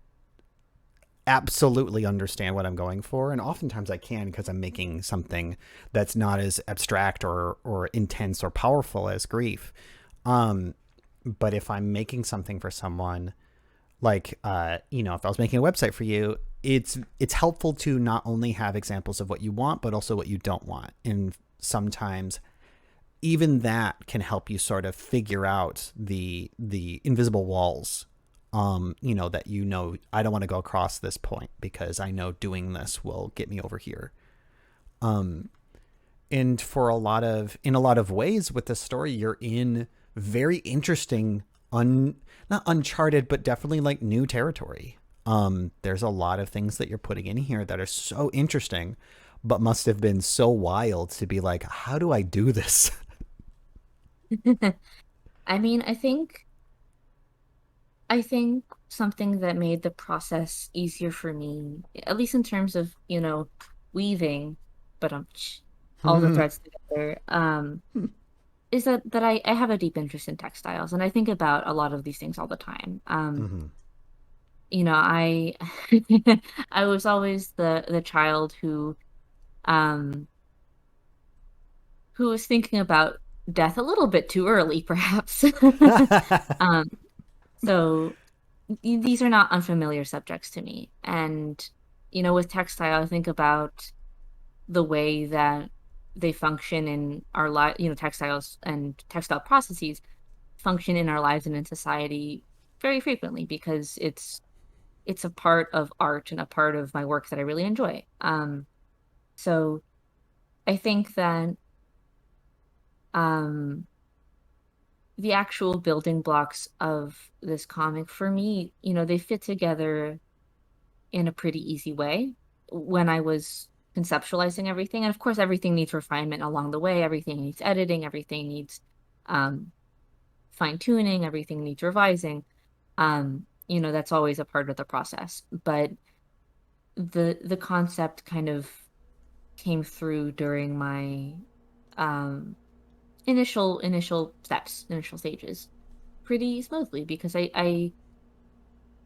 absolutely understand what I'm going for, and oftentimes I can because I'm making something that's not as abstract or intense or powerful as grief. Um but if I'm making something for someone like if I was making a website for you, it's helpful to not only have examples of what you want but also what you don't want, and sometimes even that can help you sort of figure out the invisible walls, that I don't want to go across this point because I know doing this will get me over here. And in a lot of ways with this story, you're in very interesting, not uncharted, but definitely like new territory. There's a lot of things that you're putting in here that are so interesting, but must have been so wild to be like, how do I do this? I mean, I think something that made the process easier for me, at least in terms of, weaving, but all the threads together, is that I have a deep interest in textiles and I think about a lot of these things all the time. Mm-hmm. I I was always the child um who was thinking about death a little bit too early, perhaps. Um, so these are not unfamiliar subjects to me. And, with textile, I think about the way that they function in our life, textiles and textile processes function in our lives and in society very frequently because it's a part of art and a part of my work that I really enjoy. So I think that um the actual building blocks of this comic for me, they fit together in a pretty easy way when I was conceptualizing everything. And of course, everything needs refinement along the way. Everything needs editing. Everything needs um, fine tuning. Everything needs revising. That's always a part of the process. But the concept kind of came through during my um, initial steps, initial stages, pretty smoothly because I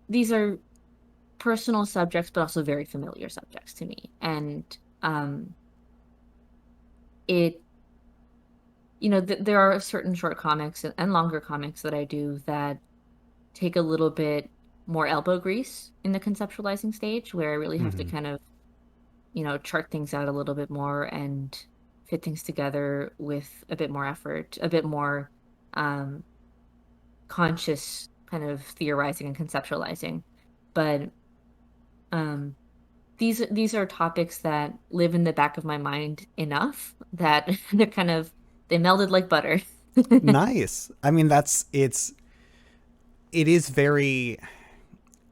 these are personal subjects, but also very familiar subjects to me. And um, it there are certain short comics and longer comics that I do that take a little bit more elbow grease in the conceptualizing stage, where I really have to Hmm. kind of, chart things out a little bit more and fit things together with a bit more effort, a bit more um, conscious kind of theorizing and conceptualizing. But um, these are topics that live in the back of my mind enough that they melded like butter. Nice. I mean, it is very,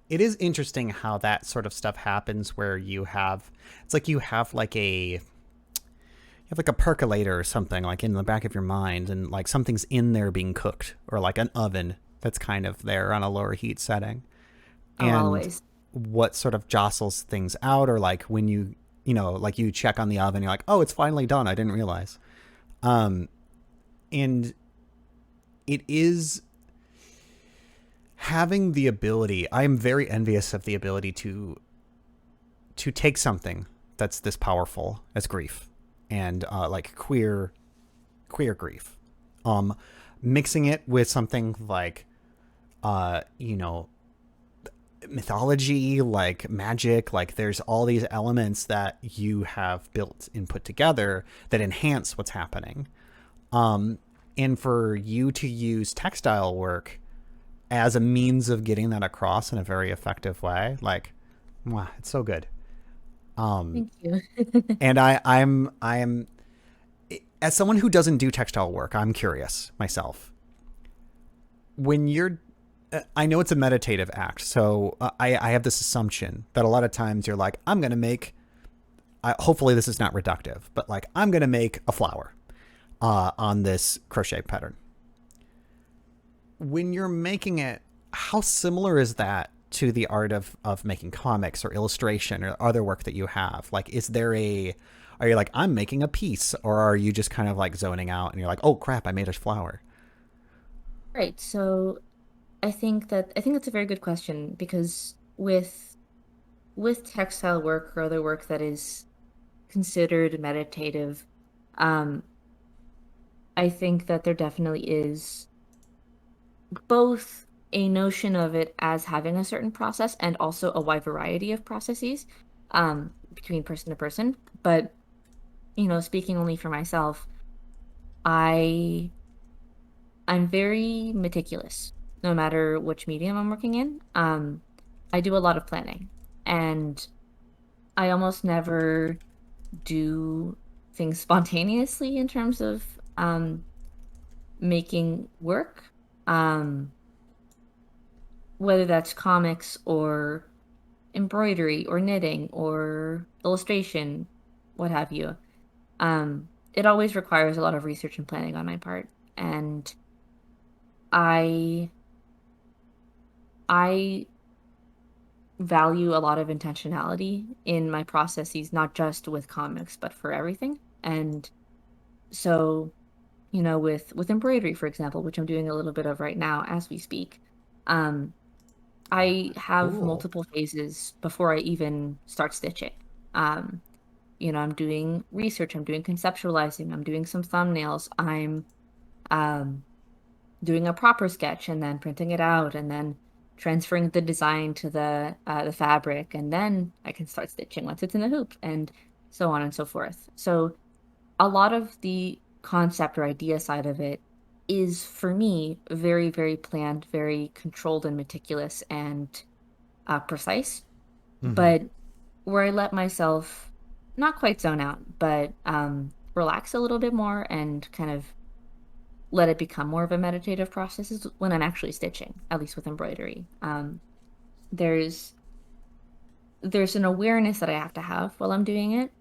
it is interesting how that sort of stuff happens where it's like you have like a percolator or something like in the back of your mind, and like something's in there being cooked, or like an oven that's kind of there on a lower heat setting. Oh, And always. what sort of jostles things out, or like when like you check on the oven, you're like, oh, it's finally done. I didn't realize. Um, and it is having the ability. I am very envious of the ability to take something that's this powerful as grief, and like queer grief, um, mixing it with something like uh, you know mythology, like magic, like there's all these elements that you have built and put together that enhance what's happening. Um, and for you to use textile work as a means of getting that across in a very effective way, like, wow, it's so good. Um, Thank you. and I'm as someone who doesn't do textile work, I'm curious myself. When you're I know it's a meditative act, so I have this assumption that a lot of times you're like, I'm going to make, hopefully this is not reductive, but like, I'm going to make a flower on this crochet pattern. When you're making it, how similar is that to the art of making comics or illustration or other work that you have? Like, are you like, I'm making a piece, or are you just kind of like zoning out and you're like, oh crap, I made a flower? Right. So I think that's a very good question because with textile work or other work that is considered meditative, um, I think that there definitely is both a notion of it as having a certain process and also a wide variety of processes between person to person. But, speaking only for myself, I I'm very meticulous, no matter which medium I'm working in. I do a lot of planning, and I almost never do things spontaneously in terms of making work. Um, whether that's comics or embroidery or knitting or illustration, what have you. It always requires a lot of research and planning on my part, and I I value a lot of intentionality in my processes, not just with comics, but for everything. And so, with embroidery, for example, which I'm doing a little bit of right now as we speak, um, Oh, I have cool. multiple phases before I even start stitching. Um, I'm doing research, I'm doing conceptualizing, I'm doing some thumbnails, I'm um, doing a proper sketch and then printing it out and then transferring the design to the fabric, and then I can start stitching once it's in the hoop, and so on and so forth. So a lot of the concept or idea side of it is for me very, very planned, very controlled and meticulous and precise. Mm-hmm. But where I let myself not quite zone out, but relax a little bit more and kind of let it become more of a meditative process is when I'm actually stitching, at least with embroidery. There's there's an awareness that I have to have while I'm doing it,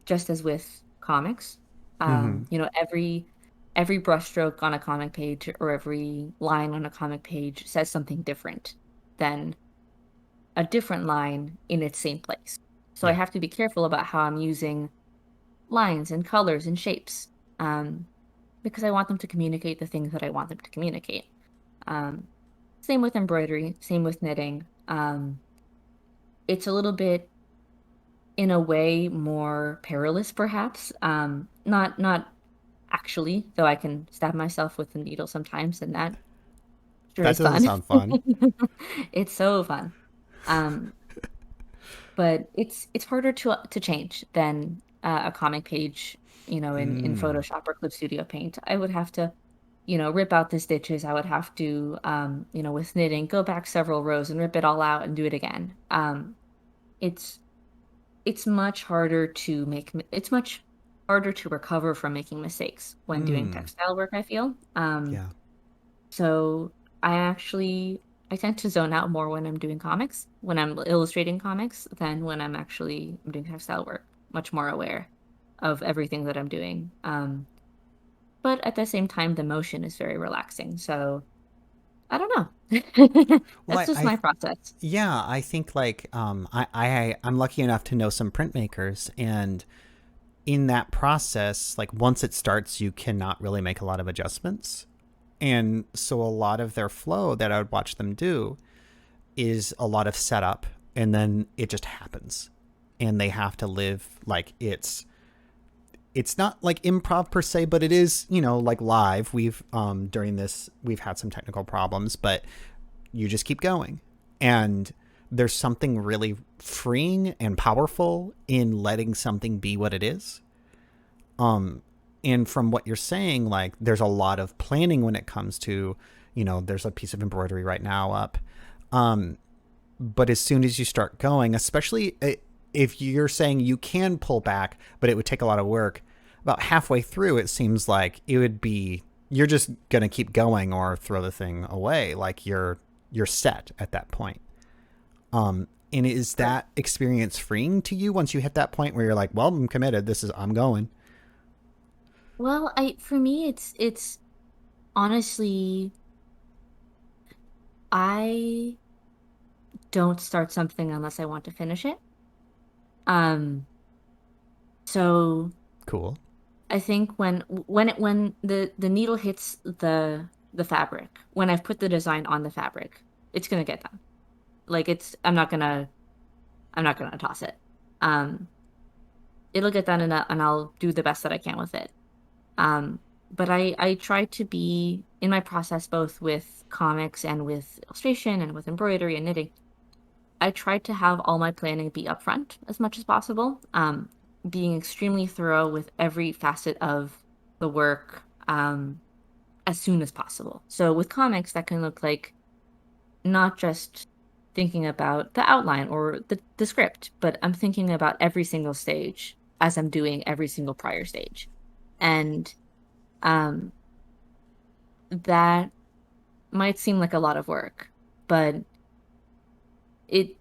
just as with comics. Mm-hmm. Every brushstroke on a comic page or every line on a comic page says something different than a different line in its same place. So I Yeah. have to be careful about how I'm using lines and colors and shapes, um, because I want them to communicate the things that I want them to communicate. Um, Same with embroidery, same with knitting. It's a little bit, in a way, more perilous, perhaps. Not actually, though I can stab myself with the needle sometimes, and that sure That is doesn't fun. sound fun. It's so fun. Um, but it's harder to change than a comic page, in Mm. Photoshop or Clip Studio Paint. I would have to, rip out the stitches. I would have to, with knitting, go back several rows and rip it all out and do it again. It's it's much harder to it's much harder to recover from making mistakes when doing Mm. textile work, I feel. Yeah. So I tend to zone out more when I'm doing comics, when I'm illustrating comics, than when I'm doing textile work. Much more aware of everything that I'm doing. But at the same time, the motion is very relaxing. So I don't know. Well, That's just my process. yeah, I think like I'm lucky enough to know some printmakers, and in that process, like once it starts, you cannot really make a lot of adjustments. And so a lot of their flow that I would watch them do is a lot of setup, and then it just happens. And they have to live like it's not like improv per se, but it is, like live. We've during this we've had some technical problems, but you just keep going. And there's something really freeing and powerful in letting something be what it is. Um, and from what you're saying, like there's a lot of planning when it comes to, there's a piece of embroidery right now up. Um, but as soon as you start going, especially if you're saying you can pull back, but it would take a lot of work, about halfway through, it seems like it would be, you're just going to keep going or throw the thing away. Like you're set at that point. And is that experience freeing to you once you hit that point where you're like, well, I'm committed. I'm going. Well, I for me it's honestly I don't start something unless I want to finish it. Um, so Cool. I think when the needle hits the fabric, when I've put the design on the fabric, it's gonna get done. Like I'm not gonna toss it. Um, it'll get done, and I'll do the best that I can with it. Um, but I try to be in my process both with comics and with illustration and with embroidery and knitting. I try to have all my planning be upfront as much as possible, being extremely thorough with every facet of the work, as soon as possible. So with comics, that can look like not just thinking about the outline or the script, but I'm thinking about every single stage as I'm doing every single prior stage. And um, that might seem like a lot of work, but it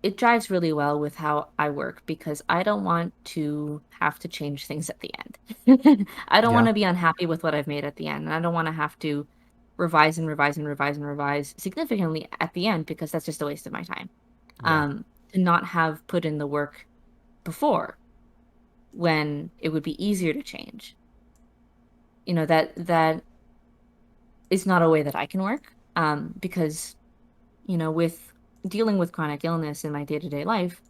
it jives really well with how I work because I don't want to have to change things at the end. I don't want Yeah. to be unhappy with what I've made at the end, and I don't want to have to revise and revise and revise and revise significantly at the end because that's just a waste of my time. Yeah. To not have put in the work before when it would be easier to change. That is not a way that I can work. Because with dealing with chronic illness in my day-to-day life,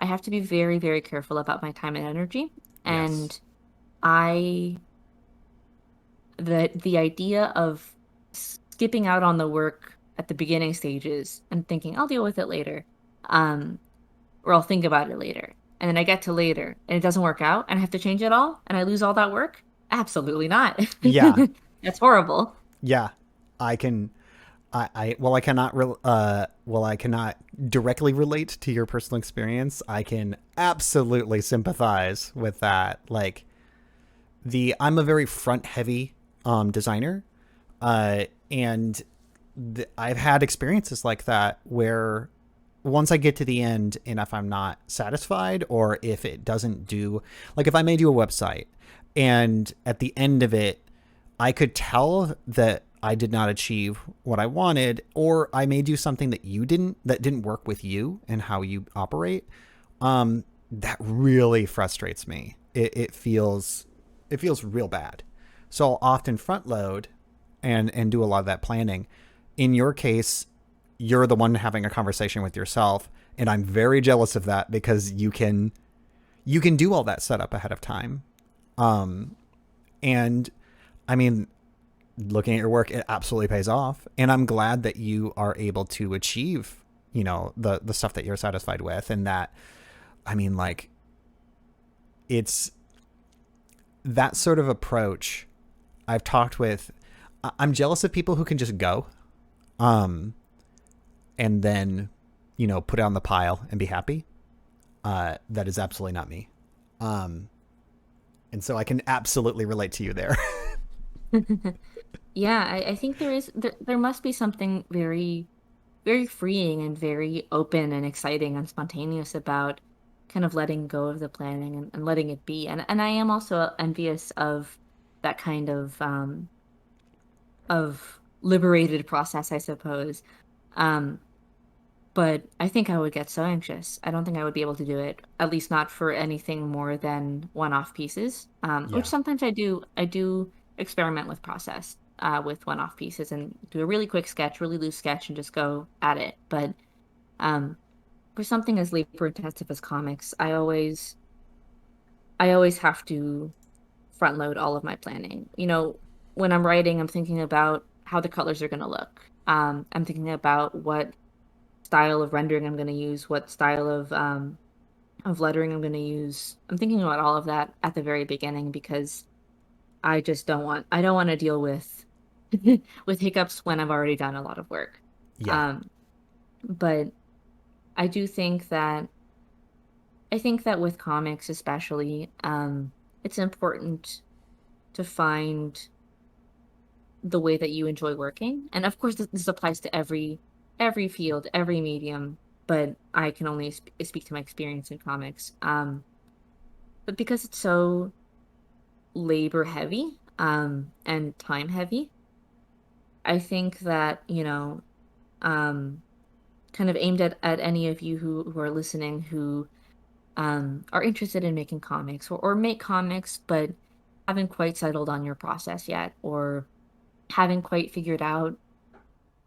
I have to be very, very careful about my time and energy. Yes. And I, the idea of skipping out on the work at the beginning stages and thinking I'll deal with it later, um, or I'll think about it later. And then I get to later and it doesn't work out and I have to change it all and I lose all that work. Absolutely not. Yeah. That's horrible. Yeah. I can well, I cannot directly relate to your personal experience. I can absolutely sympathize with that. Like I'm a very front heavy designer, and I've had experiences like that where once I get to the end, and if I'm not satisfied, or if it doesn't do, like if I made you a website and at the end of it I could tell that I did not achieve what I wanted, or I made you something that didn't work with you and how you operate, that really frustrates me. It feels real bad. So I'll often front load and do a lot of that planning. In your case, you're the one having a conversation with yourself, and I'm very jealous of that because you can do all that setup ahead of time. Um, And I mean, looking at your work, it absolutely pays off. And I'm glad that you are able to achieve, the stuff that you're satisfied with. And that, I mean, like, it's that sort of approach. I've talked with, I'm jealous of people who can just go, um, and then, put it on the pile and be happy. That is absolutely not me. Um, and so I can absolutely relate to you there. Yeah, I think there must be something very very freeing and very open and exciting and spontaneous about kind of letting go of the planning and letting it be. And I am also envious of that kind of liberated process, I suppose. Um, but I think I would get so anxious. I don't think I would be able to do it, at least not for anything more than one-off pieces. Which Yeah. sometimes I do experiment with process, with one-off pieces and do a really quick sketch, really loose sketch, and just go at it. But um, for something as labor intensive as comics, I always have to front load all of my planning. When I'm writing, I'm thinking about how the colors are going to look. I'm thinking about what style of rendering I'm going to use, what style of lettering I'm going to use. I'm thinking about all of that at the very beginning because I don't want to deal with with hiccups when I've already done a lot of work. Yeah. Um, but I do think that I think that with comics especially, it's important to find the way that you enjoy working. And of course, this applies to every field, every medium, but I can only speak to my experience in comics. But because it's so labor heavy, and time heavy, I think that, um, kind of aimed at any of you who are listening who are interested in making comics or make comics, but haven't quite settled on your process yet, or haven't quite figured out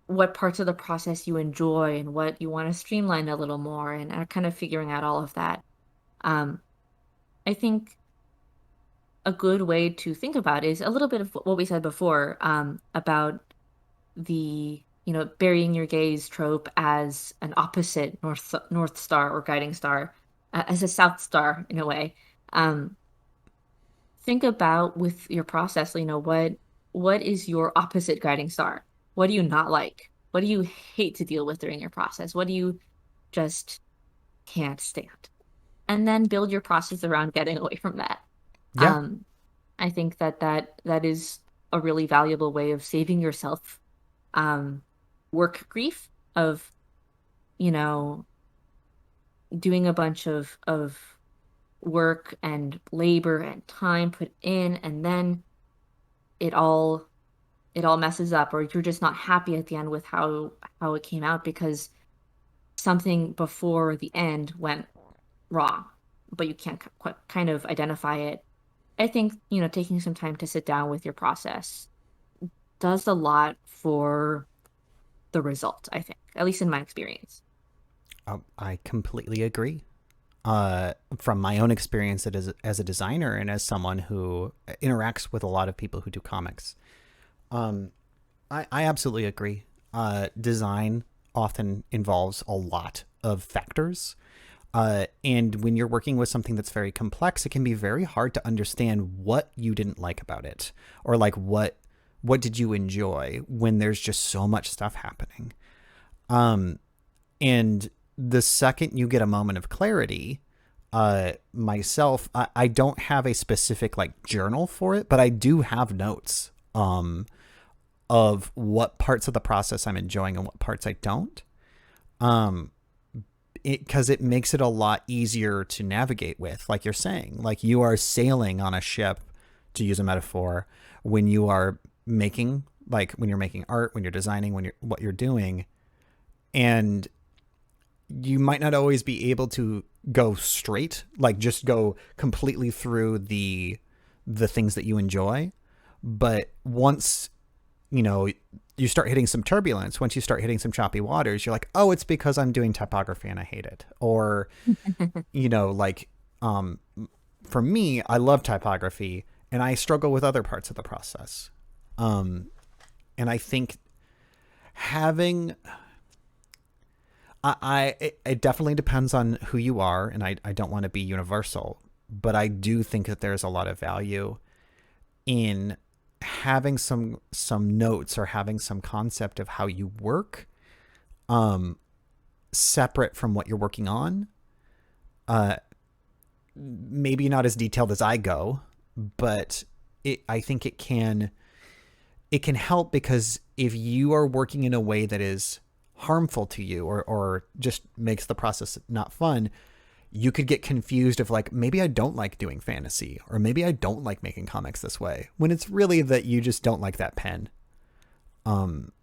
what parts of the process you enjoy and what you want to streamline a little more, and are kind of figuring out all of that. Um, I think a good way to think about is a little bit of what we said before, about the burying your gaze trope as an opposite north star or guiding star, as a south star in a way. Um, think about with your process, what is your opposite guiding star? What do you not like? What do you hate to deal with during your process? What do you just can't stand? And then build your process around getting away from that. Yeah. Um, I think that is a really valuable way of saving yourself um, work grief of, you know, doing a bunch of work and labor and time put in, and then it all it all messes up, or you're just not happy at the end with how it came out because something before the end went wrong, but you can't kind of identify it. I think, taking some time to sit down with your process does a lot for the result, I think, at least in my experience. I completely agree. From my own experience as a designer and as someone who interacts with a lot of people who do comics, um, I absolutely agree. Design often involves a lot of factors. And when you're working with something that's very complex, it can be very hard to understand what you didn't like about it, or like what did you enjoy when there's just so much stuff happening. Um, and the second you get a moment of clarity, myself, I don't have a specific like journal for it, but I do have notes of what parts of the process I'm enjoying and what parts I don't. Um, because it makes it a lot easier to navigate with, like you're saying, like you are sailing on a ship, to use a metaphor, when you are making, like when you're making art, when you're designing, when you're what you're doing, and you might not always be able to go straight, like just go completely through the things that you enjoy. But once, you know, you start hitting some turbulence, once you start hitting some choppy waters, you're like, oh, it's because I'm doing typography and I hate it. Or, like, um, for me, I love typography and I struggle with other parts of the process. And I think having it definitely depends on who you are, and I don't want to be universal, but I do think that there's a lot of value in having some notes or having some concept of how you work, separate from what you're working on. Uh, Maybe not as detailed as I go, but I think it can help, because if you are working in a way that is harmful to you, or just makes the process not fun, you could get confused of like, maybe I don't like doing fantasy, or maybe I don't like making comics this way, when it's really that you just don't like that pen. Um,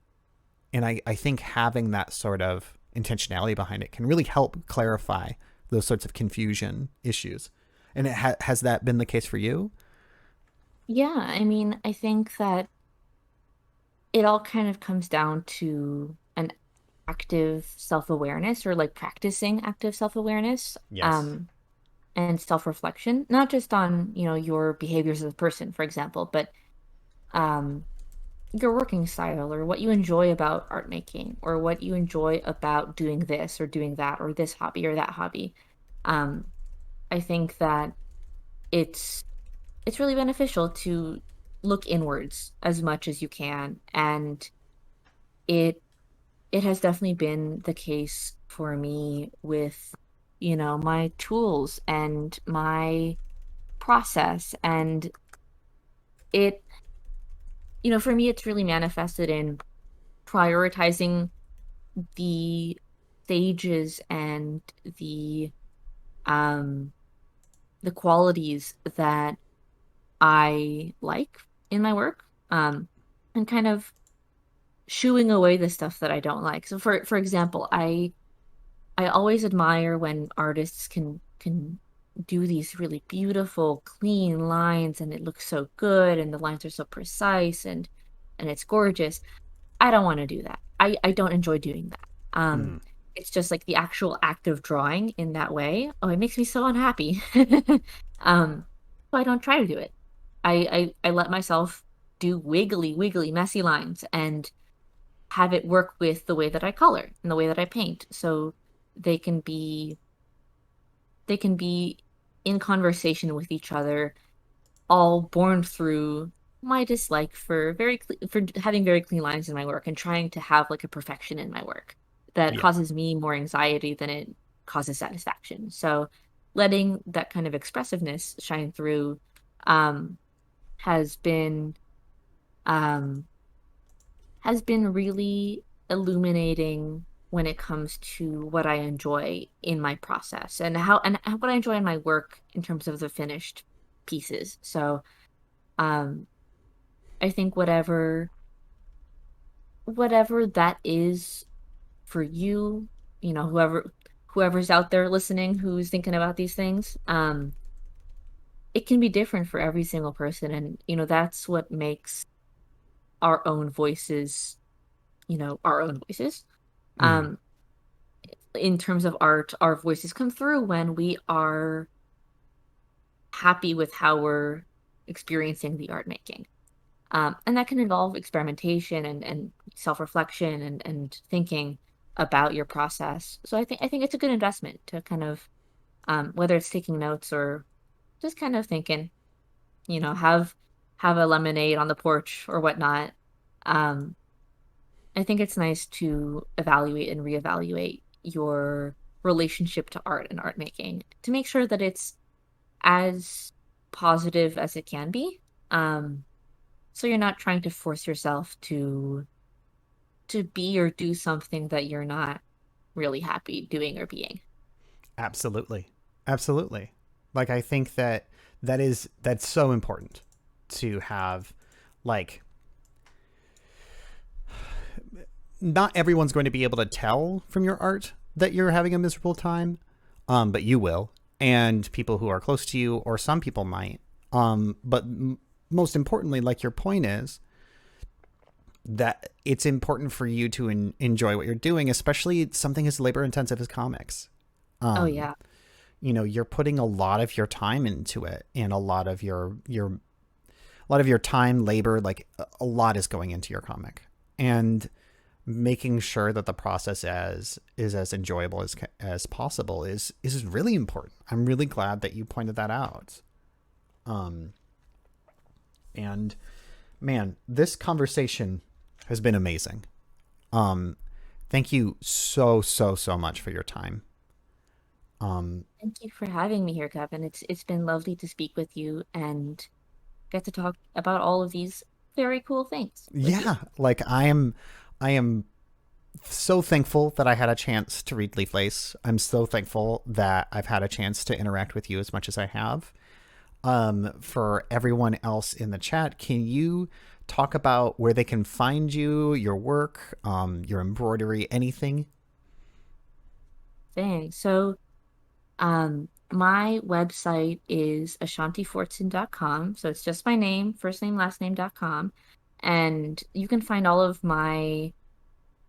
and I think having that sort of intentionality behind it can really help clarify those sorts of confusion issues. And has that been the case for you? Yeah, I mean, I think that it all kind of comes down to an active self-awareness, or like practicing active self-awareness, Yes. and self-reflection, not just on, your behaviors as a person, for example, but um, your working style, or what you enjoy about art making, or what you enjoy about doing this or doing that, or this hobby or that hobby. Um, I think that it's it's really beneficial to look inwards as much as you can, and it it has definitely been the case for me with, my tools and my process. And it, for me, it's really manifested in prioritizing the stages and the um the qualities that I like in my work, and kind of shooing away the stuff that I don't like. So for example, I always admire when artists can do these really beautiful, clean lines, and it looks so good, and the lines are so precise, and it's gorgeous. I don't want to do that. I don't enjoy doing that. Um, Mm. it's just like the actual act of drawing in that way. Oh, it makes me so unhappy. Um, so I don't try to do it. I let myself do wiggly, messy lines, and have it work with the way that I color and the way that I paint. So they can be they can be in conversation with each other, all born through my dislike for for having very clean lines in my work, and trying to have like a perfection in my work that Yeah. causes me more anxiety than it causes satisfaction. So letting that kind of expressiveness shine through, um, has been um, has been really illuminating when it comes to what I enjoy in my process, and what I enjoy in my work in terms of the finished pieces. So um, I think whatever that is for you, whoever's out there listening who's thinking about these things, it can be different for every single person, and that's what makes our own voices, our own voices. Mm. Um, in terms of art, our voices come through when we are happy with how we're experiencing the art making. And that can involve experimentation and self-reflection and thinking about your process. So I think it's a good investment to kind of, whether it's taking notes or just kind of thinking, have a lemonade on the porch or whatnot. Um, I think it's nice to evaluate and reevaluate your relationship to art and art making to make sure that it's as positive as it can be. Um, so you're not trying to force yourself to be or do something that you're not really happy doing or being. Absolutely. Absolutely. Like, I think that that's so important to have, like, not everyone's going to be able to tell from your art that you're having a miserable time, but you will, and people who are close to you, or some people might. But most importantly, like, your point is that it's important for you to enjoy what you're doing, especially something as labor intensive as comics. Oh Um, yeah. you're putting a lot of your time into it, and a lot of your a lot of your time, labor, like a lot is going into your comic, and making sure that the process is as enjoyable as possible is really important. I'm really glad that you pointed that out. Um, and man, this conversation has been amazing. Um, Thank you so much for your time. Um, Thank you for having me here, Kevin. It's been lovely to speak with you and get to talk about all of these very cool things with you. yeah, like I am so thankful that I had a chance to read Leaf Lace. I'm so thankful that I've had a chance to interact with you as much as I have. For everyone else in the chat, can you talk about where they can find you, your work, your embroidery, anything? Thing. So, my website is ashantifortson.com. So it's just my name, first name, last name.com. And you can find all of my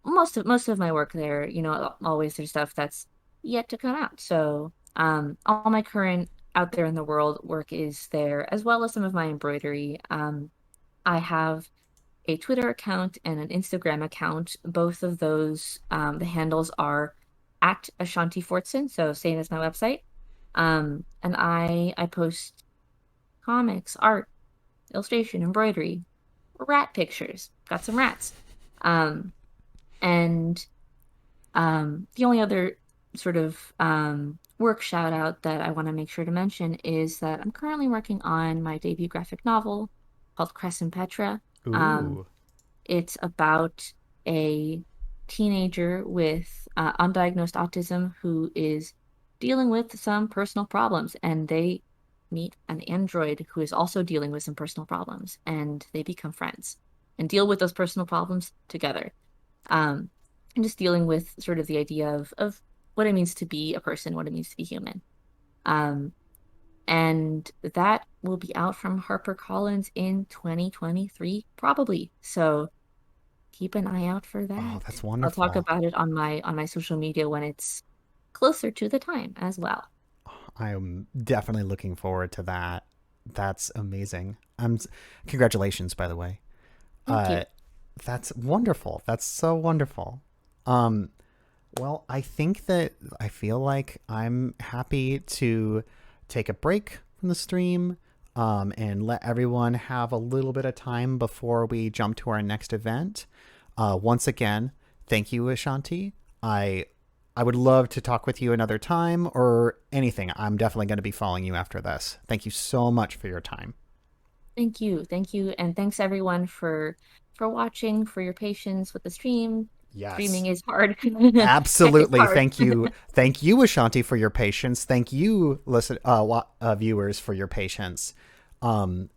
most of my work there. Always there's stuff that's yet to come out. So, all my current out there in the world work is there, as well as some of my embroidery. I have a Twitter account and an Instagram account. Both of those, the handles are at Ashanti Fortson, so same as my website. And I post comics, art, illustration, embroidery, rat pictures. Got some rats. Um, and the only other sort of work shout out that I want to make sure to mention is that I'm currently working on my debut graphic novel called Petra. Um, Ooh. it's about a teenager with undiagnosed autism who is dealing with some personal problems, and they meet an android who is also dealing with some personal problems, and they become friends and deal with those personal problems together. Um, and just dealing with sort of the idea of what it means to be a person, what it means to be human. Um, and that will be out from HarperCollins in 2023, probably. So keep an eye out for Oh, that. that's I'll talk wonderful. about it on my social media when it's closer to the time as well. I'm definitely looking forward to that. That's amazing. Congratulations, by the way. Thank Uh, you. that's wonderful. That's so wonderful. Um, well, I think that I feel like I'm happy to take a break from the stream, and let everyone have a little bit of time before we jump to our next event. Once again, thank you, Ashanti. I would love to talk with you another time or anything. I'm definitely going to be following you after this. Thank you so much for your time. Thank you. Thank you. And thanks everyone for watching, for your patience with the stream. Yes. Streaming is hard. Tech is Absolutely. hard. Thank you. Thank you, Ashanti, for your patience. Thank you, viewers, for your patience. Um,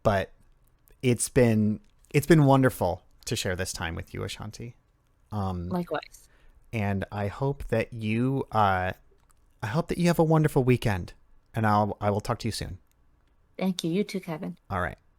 but it's been wonderful to share this time with you, Ashanti. Um, Likewise. and I hope that you have a wonderful weekend. And I will talk to you soon. Thank you. You too, Kevin. All right.